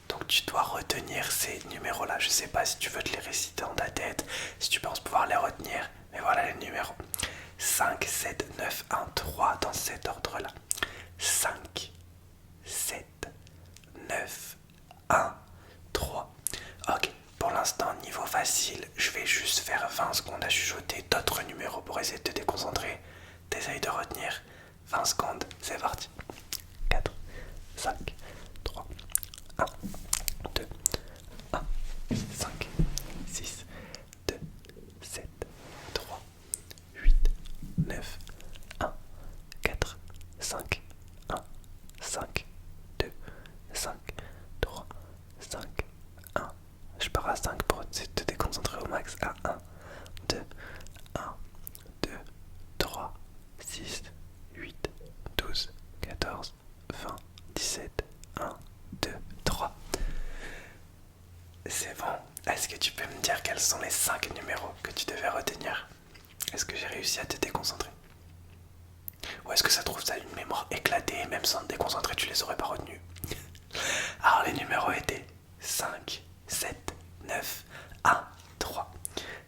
Donc tu dois retenir ces numéros-là. Je sais pas si tu veux te les réciter dans ta tête, si tu penses pouvoir les retenir, mais voilà les numéros. 5, 7, 9, 1, 3 dans cet ordre-là. 5, 7, 9, 1, 3. Ok, pour l'instant, niveau facile, je vais juste faire 20 secondes à chuchoter d'autres numéros pour essayer de te déconcentrer. T'essayes de retenir. 20 secondes, c'est parti. 4, 5, 3, 1, 2, 1, 5, 6, 2, 7, 3, 8, 9, 1, 4, 5, 1, 5, 2, 5, 3, 5, 1. Je pars à 5 pour te déconcentrer au max. À 1, 2, 1, 2, 3, 6, 8, 12, 14, 20, 17, 1, 2, 3. C'est bon. Est-ce que tu peux me dire quels sont les 5 numéros que tu devais retenir? Est-ce que j'ai réussi à te déconcentrer? Ou est-ce que ça trouve ça une mémoire éclatée et même sans te déconcentrer tu les aurais pas retenus? Alors les numéros étaient 5, 7, 9, 1, 3.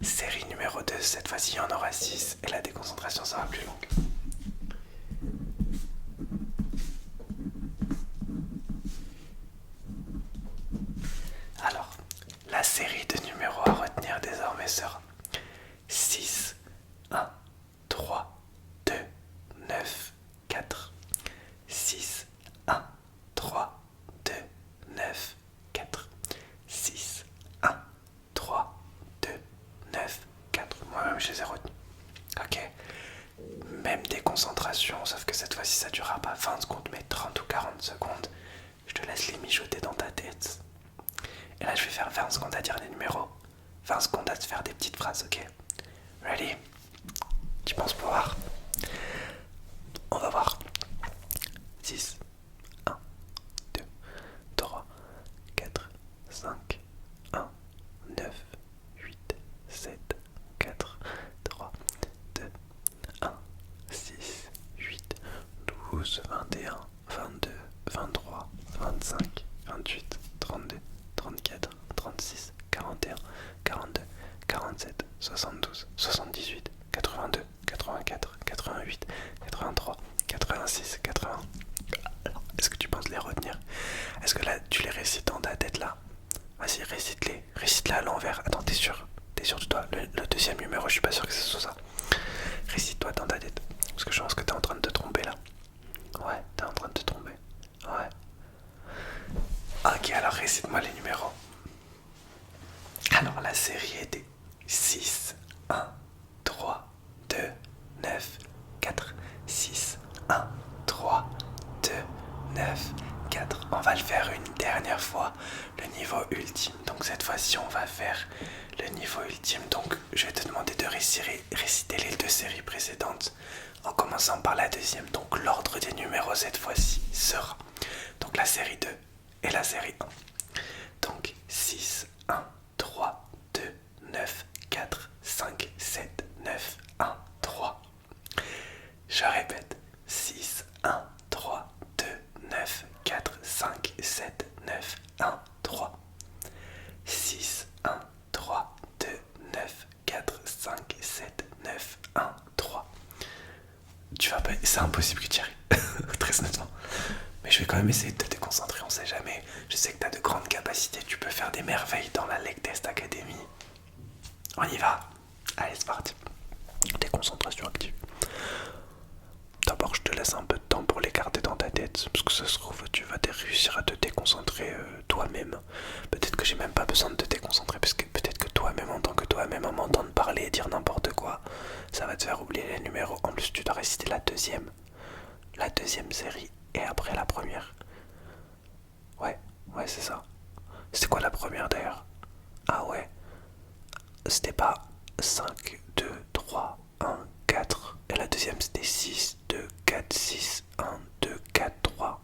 Série numéro 2, cette fois-ci il y en aura 6 et la déconcentration sera plus longue. Alors, la série de numéros à retenir désormais sera 6, 1, 3, 2, 9, 4. 6, 1, 3, 2, 9, 4. 6, 1, 3, 2, 9, 4. Moi-même je les ai retenus. Ok. Même déconcentration, sauf que cette fois-ci ça durera pas 20 secondes mais 30 ou 40 secondes. Je te laisse les mijoter dans ta tête. Et là je vais faire 20 secondes à dire les numéros. 20 secondes à te faire des petites phrases, ok? Ready? Tu penses pouvoir? On va voir. 6, 1, 2, 3, 4, 5, 1, 9, 8, 7, 4, 3, 2, 1, 6, 8, 12, 21, 22, 23, 25, 28, 32, 34, 36, 41, 42, 47, 72, 78, 82, 84, 88, 83, 86, 80. Alors, est-ce que tu penses les retenir? Est-ce que là, tu les récites dans ta tête là? Vas-y, récite-les. Récite-les à l'envers. Attends, t'es sûr? T'es sûr de toi? Le deuxième numéro, je suis pas sûr que ce soit ça. Récite-toi dans ta tête. Parce que je pense que t'es en train de te tromper là. Ouais, t'es en train de te tromper. Ouais. Ok, alors récite-moi les numéros. Alors la série était 6, 1, 3, 2, 9, 4, 6, 1, 3, 2, 9, 4. On va le faire une dernière fois, le niveau ultime. Donc cette fois-ci, on va faire le niveau ultime. Donc je vais te demander de réciter les deux séries précédentes en commençant par la deuxième. Donc l'ordre des numéros cette fois-ci sera donc la série 2 et la série 1. Donc 6, 1, 3, 2, 9, 4, 5, 7, 1, 3, 2, 9, 4, 5, 7, 9, 1, 3. 6, 1, 3, 2, 9, 4, 5, 7, 9, 1, 3. Tu vas pas... C'est impossible que tu y arrives, très honnêtement. Mais je vais quand même essayer de te déconcentrer, on sait jamais. Je sais que tu as de grandes capacités, tu peux faire des merveilles dans la Lake Test Academy. On y va. Allez, c'est parti. Déconcentration active. D'abord, je te laisse un peu de temps pour les garder dans ta tête, parce que ça se trouve, tu vas réussir à te déconcentrer toi-même. Peut-être que j'ai même pas besoin de te déconcentrer, parce que peut-être que toi-même, en tant que toi-même, à m'entendre parler et dire n'importe quoi, ça va te faire oublier les numéros. En plus, tu dois réciter la deuxième série, et après la première. Ouais, c'est ça. C'était quoi la première d'ailleurs? Ah ouais, c'était pas 5, 2, 3, 1, 4. Et la deuxième c'était 6, 2, 4, 6, 1, 2, 4, 3.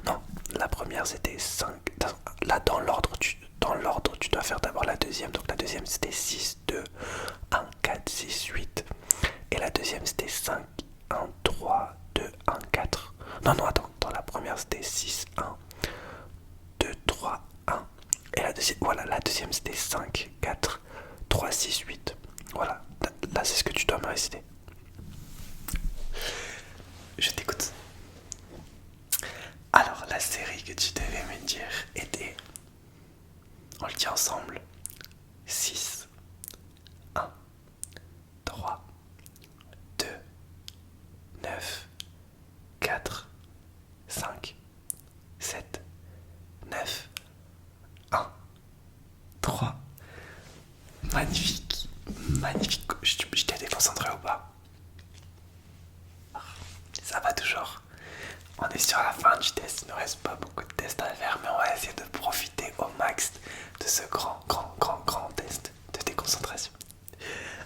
Non, la première c'était 5. Là dans l'ordre, tu dois faire d'abord la deuxième. Donc la deuxième c'était 6, 2, 1, 4, 6, 8. Et la deuxième c'était 5, 1, 3, 2, 1, 4. Non, attends, dans la première c'était 6, 1, 2, 3, 1. Et la deuxième c'était 5, 4, 3, 6, 8. Voilà, là c'est ce que tu dois me réciter. Je t'écoute. Alors la série que tu devais me dire était, on le dit ensemble, 6, 1, 3, 2, 9, 4, 5, 7, 9, 1, 3. Magnifique, magnifique. Je t'ai déconcentré ou pas? Ça va toujours. On est sur la fin du test, il ne reste pas beaucoup de tests à faire, mais on va essayer de profiter au max de ce grand test de déconcentration.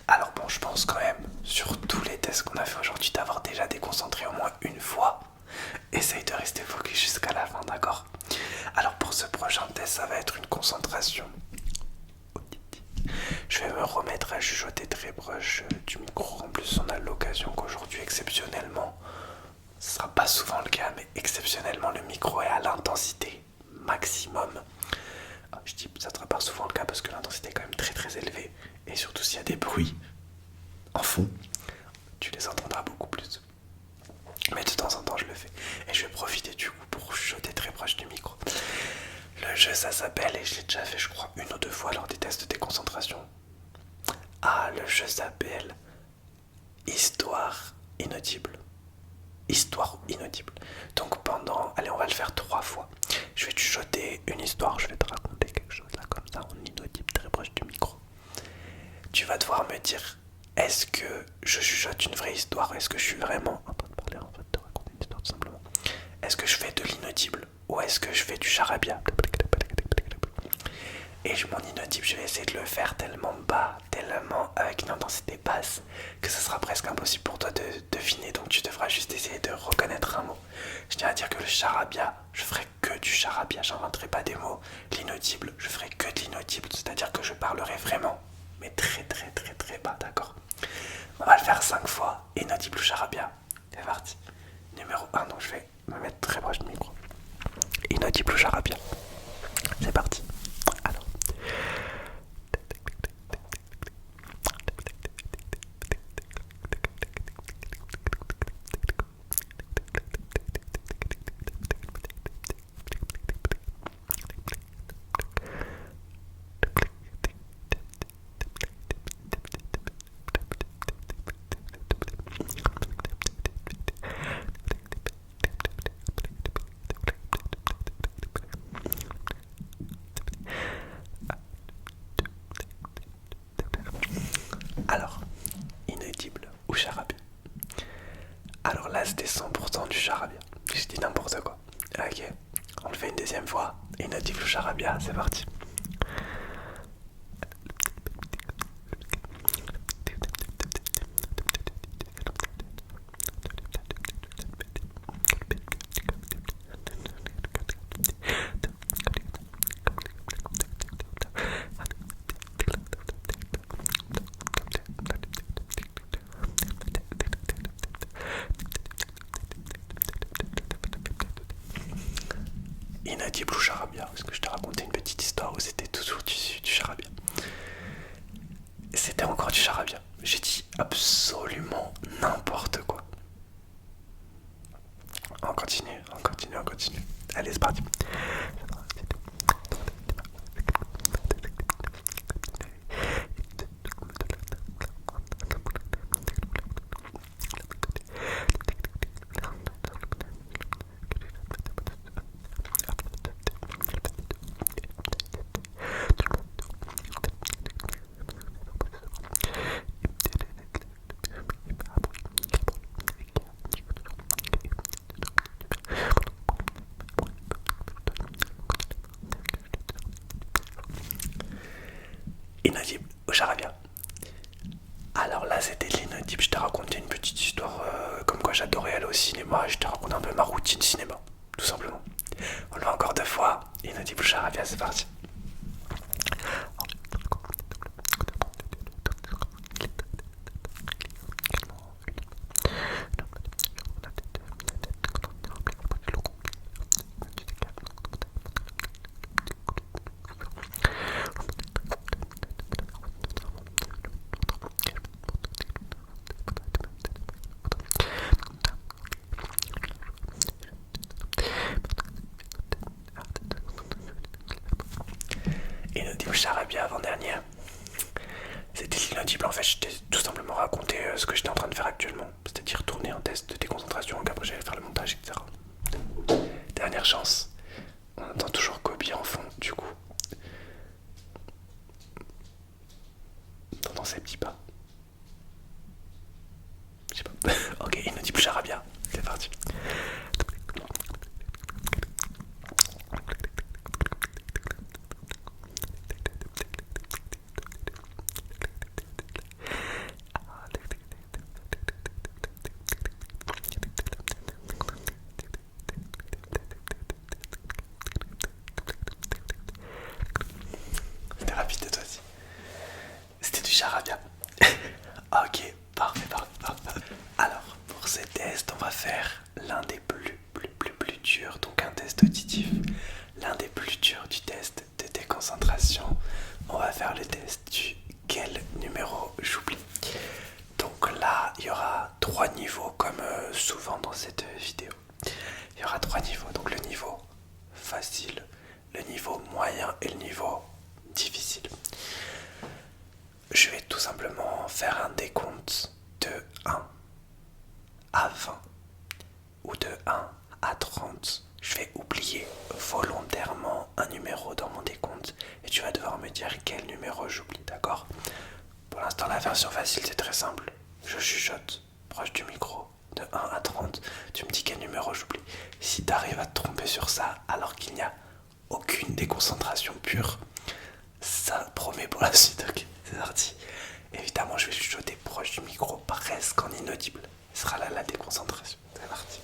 Alors bon, je pense quand même, sur tous les tests qu'on a fait aujourd'hui, d'avoir déjà déconcentré au moins une fois. Essaye de rester focus jusqu'à la fin, d'accord? Alors pour ce prochain test, ça va être une concentration. Je vais me remettre à chuchoter très proche du micro. En plus, on a l'occasion qu'aujourd'hui, exceptionnellement, ce sera pas souvent le cas, mais exceptionnellement, le micro est à l'intensité maximum. Je dis ça ne sera pas souvent le cas parce que l'intensité est quand même très élevée. Et surtout s'il y a des bruits en fond, tu les entendras beaucoup plus. Mais de temps en temps, je le fais. Et je vais profiter du coup pour chuchoter très proche du micro. Le jeu, ça s'appelle, et je l'ai déjà fait, je crois, une ou deux fois lors des tests de déconcentration. Ah, le jeu s'appelle Histoire inaudible. Histoire inaudible. Donc allez, on va le faire 3 fois. Je vais te chuchoter une histoire, je vais te raconter quelque chose là comme ça, en inaudible, très proche du micro. Tu vas devoir me dire, est-ce que je chuchote une vraie histoire? Est-ce que je suis vraiment en train de parler, en fait, de raconter une histoire tout simplement? Est-ce que je fais de l'inaudible ou est-ce que je fais du charabia? Et mon inaudible, je vais essayer de le faire tellement bas, tellement avec une intensité basse, que ce sera presque impossible pour toi de deviner. Donc tu devras juste essayer de reconnaître un mot. Je tiens à dire que le charabia, je ferai que du charabia, j'inventerai pas des mots. L'inaudible, je ferai que de l'inaudible, c'est-à-dire que je parlerai vraiment, mais très bas, d'accord? On va le faire 5 fois, inaudible ou charabia. C'est parti. Numéro 1, donc je vais me mettre très proche du micro. Inaudible ou charabia. C'est parti. Alors. Alors, inaudible ou charabia? Alors là, c'était 100% du charabia. Je dis n'importe quoi. Ok, on le fait une deuxième fois. Inaudible ou charabia, c'est parti. inaudible ou charabia? Parce que je t'ai raconté une petite histoire où c'était toujours du charabia. C'était encore du charabia. J'ai dit absolument n'importe quoi. On continue, on continue, on continue. Allez, c'est parti. Inaudible au charabia. Alors là, c'était de l'inaudible. Je t'ai raconté une petite histoire comme quoi j'adorais aller au cinéma. Je t'ai raconté un peu ma routine cinéma, tout simplement. On le fait encore 2 fois. Inaudible au charabia, c'est parti. Inaudible charabia avant-dernière. C'était l'inaudible en fait, je t'ai tout simplement raconté ce que j'étais en train de faire actuellement. C'est-à-dire tourner un test de déconcentration, qu'après j'allais faire le montage, etc. Dernière chance. On entend toujours Kobe en fond, du coup. T'entends ses petits pas? Je sais pas. Ok, inaudible charabia. C'est parti. C'était rapide toi aussi. C'était du charabia. Ok, parfait, parfait, parfait. Alors, pour ces tests, on va faire l'un des plus durs, donc un test auditif. L'un des plus durs du test de déconcentration. On va faire le test du quel numéro j'oublie. Donc là, il y aura 3 niveaux comme souvent dans cette vidéo. Il y aura 3 niveaux, donc le niveau facile, le niveau moyen et le niveau difficile. Je vais tout simplement faire un décompte de 1 à 20 ou de 1 à 30. Je vais oublier volontairement un numéro dans mon décompte et tu vas devoir me dire quel numéro j'oublie, d'accord? Pour l'instant, la version facile, c'est très simple. Je chuchote proche du micro de 1 à 30. Tu me dis quel numéro j'oublie. Si tu arrives à te tromper sur ça alors qu'il n'y a aucune déconcentration pure, ça promet pour la suite. Ok, c'est parti. Évidemment, je vais chuchoter proche du micro, presque en inaudible. Ce sera là la déconcentration. C'est parti.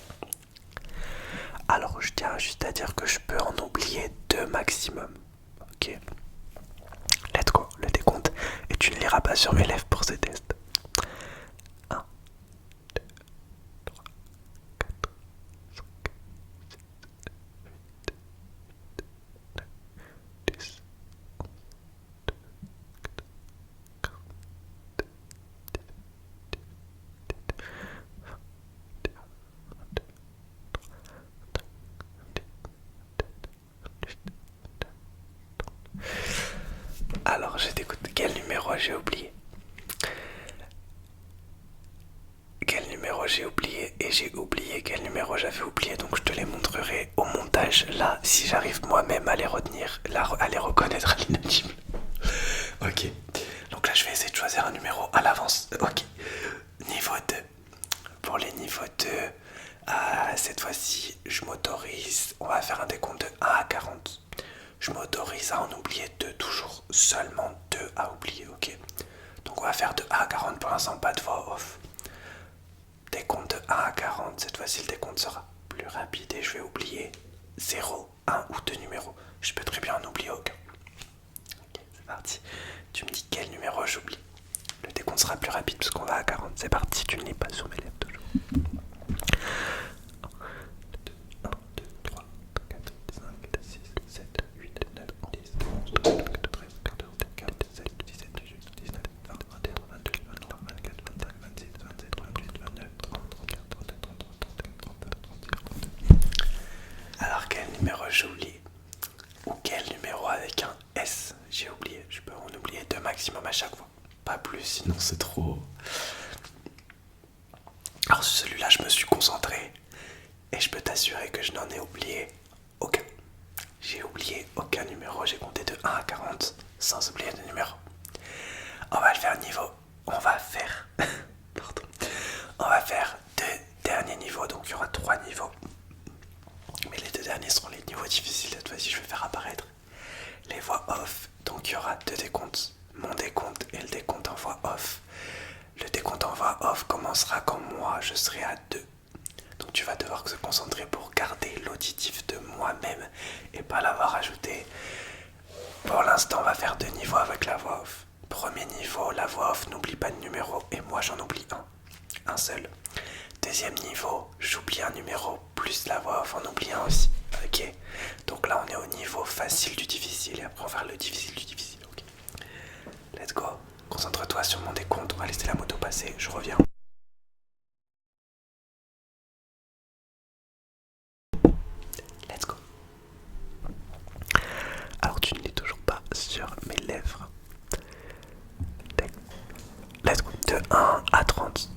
Alors, je tiens juste à dire que je peux en oublier 2 maximum. Ok. Let's go, le décompte. Et tu ne liras pas sur mes lèvres pour ce test. 1, 2, 3, 4, 5, 6, 7, 8, 9, 10, 11, 12, 13, 14, 15, 16, 17, 18, 19, 20. Alors, je t'écoute. Quel numéro j'ai oublié? Quel numéro j'ai oublié? Et j'ai oublié quel numéro j'avais oublié. Donc, je te les montrerai au montage. Là, si j'arrive moi-même à les retenir, à les reconnaître à l'inaudible. Ok. Donc là, je vais essayer de choisir un numéro à l'avance. Ok. Niveau 2. Pour les niveaux 2, cette fois-ci, je m'autorise. On va faire un décompte de 1 à 40. Je m'autorise à en oublier 2, toujours seulement 2 à oublier, ok? Donc on va faire de 1 à 40 pour l'instant, pas de voix off. Décompte de 1 à 40, cette fois-ci le décompte sera plus rapide et je vais oublier 0, 1 ou 2 numéros. Je peux très bien en oublier aucun. Ok, c'est parti. Tu me dis quel numéro j'oublie. Le décompte sera plus rapide parce qu'on va à 40. C'est parti, tu ne lis pas sur mes lèvres toujours. 1, 2, 3, 4, 5, numéro j'ai oublié? Ou quel numéro avec un S j'ai oublié? Je peux en oublier deux maximum à chaque fois. Pas plus, sinon c'est trop. Alors sur celui-là, je me suis concentré. Et je peux t'assurer que je n'en ai oublié aucun. J'ai oublié aucun numéro. J'ai compté de 1 à 40 sans oublier de numéro. On va le faire niveau. On va faire. Pardon. On va faire deux derniers niveaux. Donc il y aura 3 niveaux. Mais les deux derniers seront les niveaux difficiles. Cette fois-ci, je vais faire apparaître les voix off. Donc il y aura 2 décomptes. Mon décompte et le décompte en voix off. Le décompte en voix off commencera quand moi je serai à 2. Donc tu vas devoir te concentrer pour garder l'auditif de moi-même et pas l'avoir ajouté. Pour l'instant, on va faire 2 niveaux avec la voix off. Premier niveau, la voix off n'oublie pas de numéro et moi j'en oublie un seul. Deuxième niveau, j'oublie un numéro plus la voix off en oublie un aussi. Ok. Donc là on est au niveau facile du difficile et après on va faire le difficile du difficile. Ok. Let's go. Concentre-toi sur mon décompte. On va laisser la moto passer. Je reviens. Let's go. Alors tu ne l'es toujours pas sur mes lèvres. Let's go. De 1 à 30.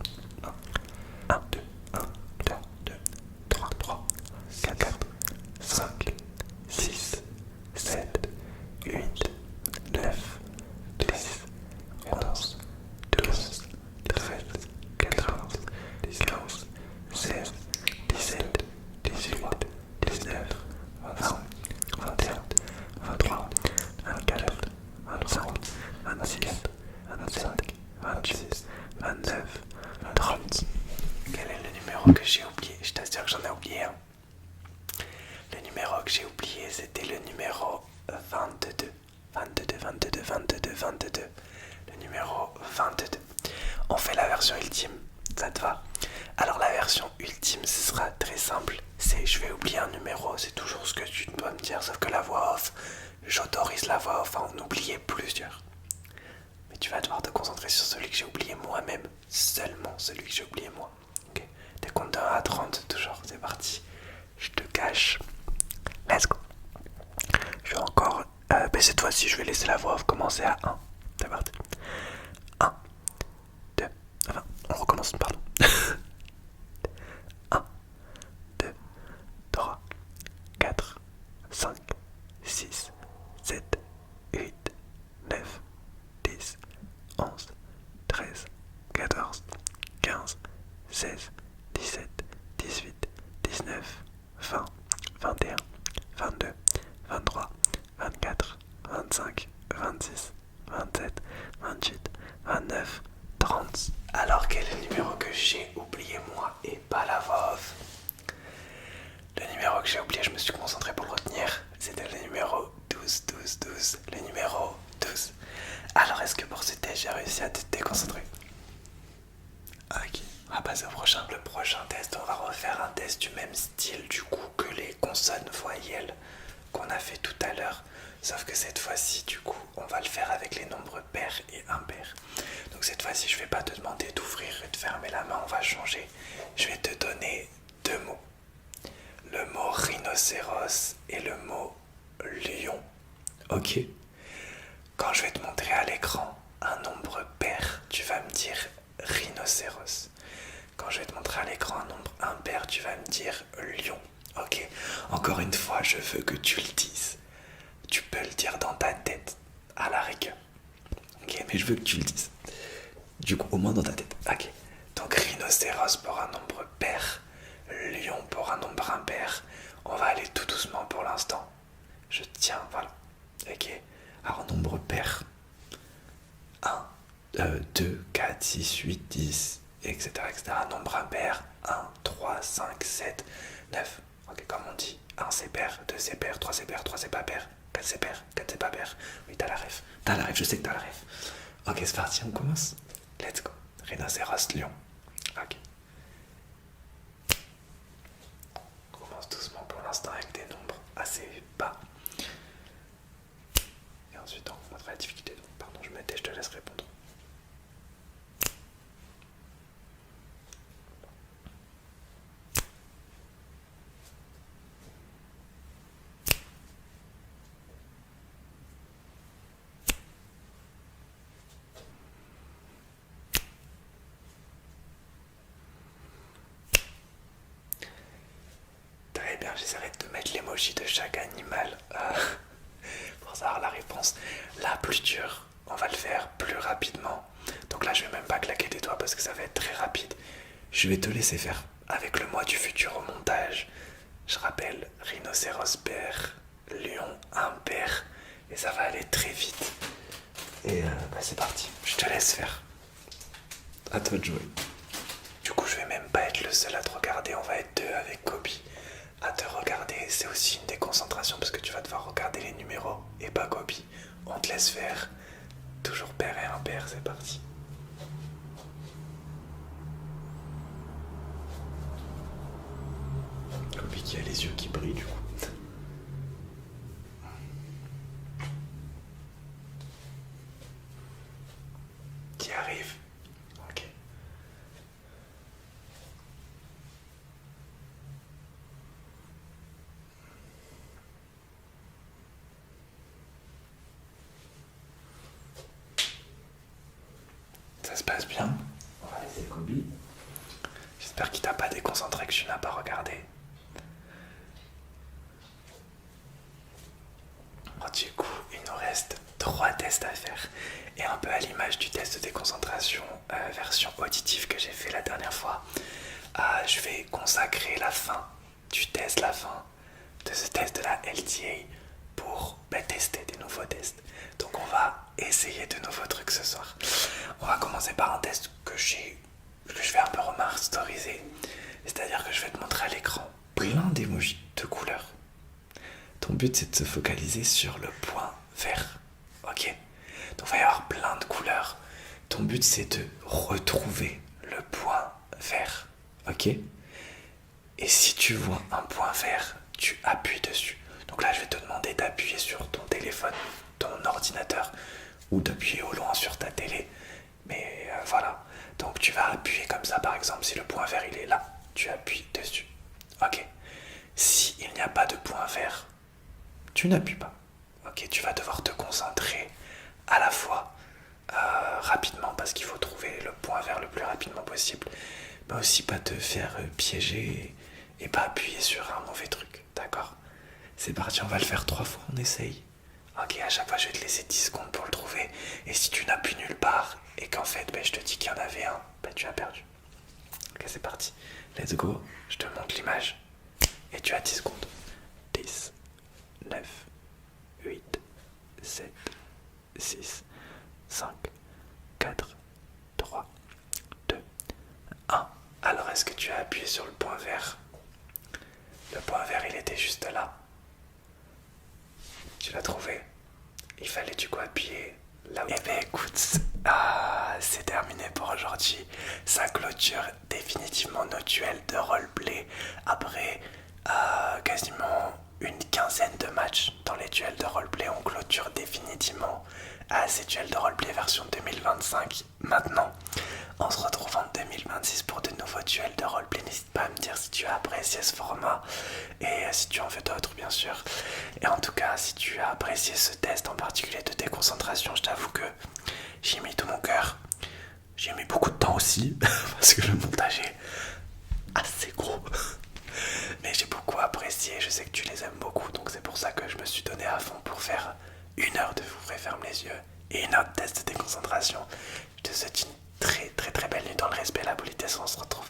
1, 2, 1, 2, 2, 3, 3, 4, 5, 6, 7, 8, 9, 10, 11, 12, 13, 14, 15, 16, 17, 18, 19, 20, 21, 23, 24, 25, 26, 27, 28, 29, 30. Quel est le numéro que j'ai oublié? Je t'assure que j'en ai oublié un. Le numéro que j'ai oublié, c'était le numéro 22. 22, 22, 22, 22. Le numéro 22. On fait la version ultime, ça te va? Alors la version ultime, ce sera très simple. C'est je vais oublier un numéro, c'est toujours ce que tu dois me dire, sauf que la voix off, j'autorise la voix off à en oublier plusieurs. Mais tu vas devoir te concentrer sur celui que j'ai oublié moi-même. Seulement celui que j'ai oublié moi. Ok. T'es compte de 1 à 30 toujours, c'est parti. Je te cache. Let's go. Je vais encore... cette fois-ci, je vais laisser la voix off commencer à 1. C'est parti. 1, 2, enfin, on recommence, pardon. 1, 2, 3, 4, 5, 6, 7, 8, 9, 10, 11, 13, 14, 15, 16, 17, 18, 19, 20, 21, 22, 23, 24, 25, 26, 27, 28, 29, 30. Alors quel est le numéro que j'ai oublié moi et pas la voix off? Le numéro que j'ai oublié, je me suis concentré pour le retenir, c'était le numéro 12, 12, 12. Le numéro 12. Alors est-ce que pour ce test j'ai réussi à te déconcentrer? Ok, on va passer au prochain. Le prochain test, on va refaire un test du même style du coup que les consonnes voyelles qu'on a fait tout à l'heure. Sauf que cette fois-ci, du coup, on va le faire avec les nombres pairs et impairs. Donc cette fois-ci, je vais pas te demander d'ouvrir et de fermer la main, on va changer. Je vais te donner 2 mots. Le mot rhinocéros et le mot lion. Ok. Quand je vais te montrer à l'écran un nombre pair, tu vas me dire rhinocéros. Quand je vais te montrer à l'écran un nombre impair, tu vas me dire lion. Ok. Encore une fois, je veux que tu le dises. Tu peux le dire dans ta tête, à la rigueur. Ok, mais je veux que tu le dises. Du coup, au moins dans ta tête. Ok. Donc rhinocéros pour un nombre pair, lion pour un nombre impair. On va aller tout doucement pour l'instant. Je tiens, voilà. Ok. Alors nombre pair. 1, 2, 4, 6, 8, 10, etc. etc. Nombre impair. 1, 3, 5, 7, 9. Ok, comme on dit. 1 c'est pair, 2 c'est pair, 3 c'est pair, 3 c'est pas pair, 4 c'est pair, 4 c'est pas pair. Oui, t'as la ref. T'as la ref, je sais que t'as la ref. Ok, c'est parti, on commence. Let's go. Rhinocéros, lion. Ok. On commence doucement pour l'instant avec des nombres assez bas. Et ensuite on montrera la difficulté. Donc, pardon, je me tais, je te laisse répondre. bien, j'essaierai de te mettre l'emoji de chaque animal pour savoir la réponse. La plus dure, on va le faire plus rapidement. Donc là, je vais même pas claquer des doigts parce que ça va être très rapide. Je vais te laisser faire avec le moi du futur au montage. Je rappelle, rhinocéros père, lion impair, et ça va aller très vite. Et c'est parti, je te laisse faire. À toi de jouer. Du coup, je vais même pas être le seul à te regarder, on va être deux avec Kobe à te regarder. C'est aussi une déconcentration parce que tu vas devoir regarder les numéros et pas Kobe. On te laisse faire. Toujours père et impair, c'est parti. Kobe qui a les yeux qui brillent du coup. Qui arrive. Ok. Ça se passe bien. On va laisser Kobe. J'espère qu'il t'a pas déconcentré, que tu n'as pas regardé. Du coup, il nous reste 3 tests à faire. Et un peu à l'image du test de déconcentration version auditive que j'ai fait la dernière fois, je vais consacrer la fin du test, la fin de ce test de la LTA pour tester des nouveaux tests. Donc on va essayer de nouveaux trucs ce soir. On va commencer par un test que je vais un peu remasteriser. C'est-à-dire que je vais te montrer à l'écran plein d'émojis de couleurs. Ton but c'est de se focaliser sur le point vert. Ok? Donc il va y avoir plein de couleurs. Ton but c'est de retrouver le point vert. Ok? Et si tu vois un point vert, tu appuies dessus. Donc là je vais te demander d'appuyer sur ton téléphone, ton ordinateur, ou d'appuyer au loin sur ta télé. Mais voilà. Donc tu vas appuyer comme ça par exemple. Si le point vert il est là, tu appuies dessus. Ok? S'il n'y a pas de point vert, tu n'appuies pas. Ok, tu vas devoir te concentrer à la fois rapidement parce qu'il faut trouver le point vert le plus rapidement possible, mais aussi pas te faire piéger et pas appuyer sur un mauvais truc. D'accord? C'est parti, on va le faire 3 fois, on essaye. Ok, à chaque fois je vais te laisser 10 secondes pour le trouver. Et si tu n'appuies nulle part et qu'en fait je te dis qu'il y en avait un, tu as perdu. Ok, c'est parti. Let's go, je te montre l'image. Et tu as 10 secondes. 10, 9, 8, 7, 6, 5, 4, 3, 2, 1. Alors est-ce que tu as appuyé sur le point vert? Le point vert il était juste là. Tu l'as trouvé? Il fallait du coup appuyer là où... Eh ben écoute, c'est terminé pour aujourd'hui. Ça clôture définitivement nos duels de roleplay après quasiment une quinzaine de matchs dans les duels de roleplay. On clôture définitivement ces duels de roleplay version 2025. Maintenant, on se retrouve en 2026 pour de nouveaux duels de roleplay. N'hésite pas à me dire si tu as apprécié ce format et si tu en veux d'autres bien sûr. Et en tout cas, si tu as apprécié ce test en particulier de déconcentration, je t'avoue que j'ai mis tout mon cœur. J'ai mis beaucoup de temps aussi parce que le montage est assez gros. Mais j'ai beaucoup apprécié, je sais que tu les aimes beaucoup, donc c'est pour ça que je me suis donné à fond pour faire 1 heure de vous ferme les yeux et 1 heure de test de déconcentration. Je te souhaite une très très très belle nuit dans le respect et la politesse. On se retrouve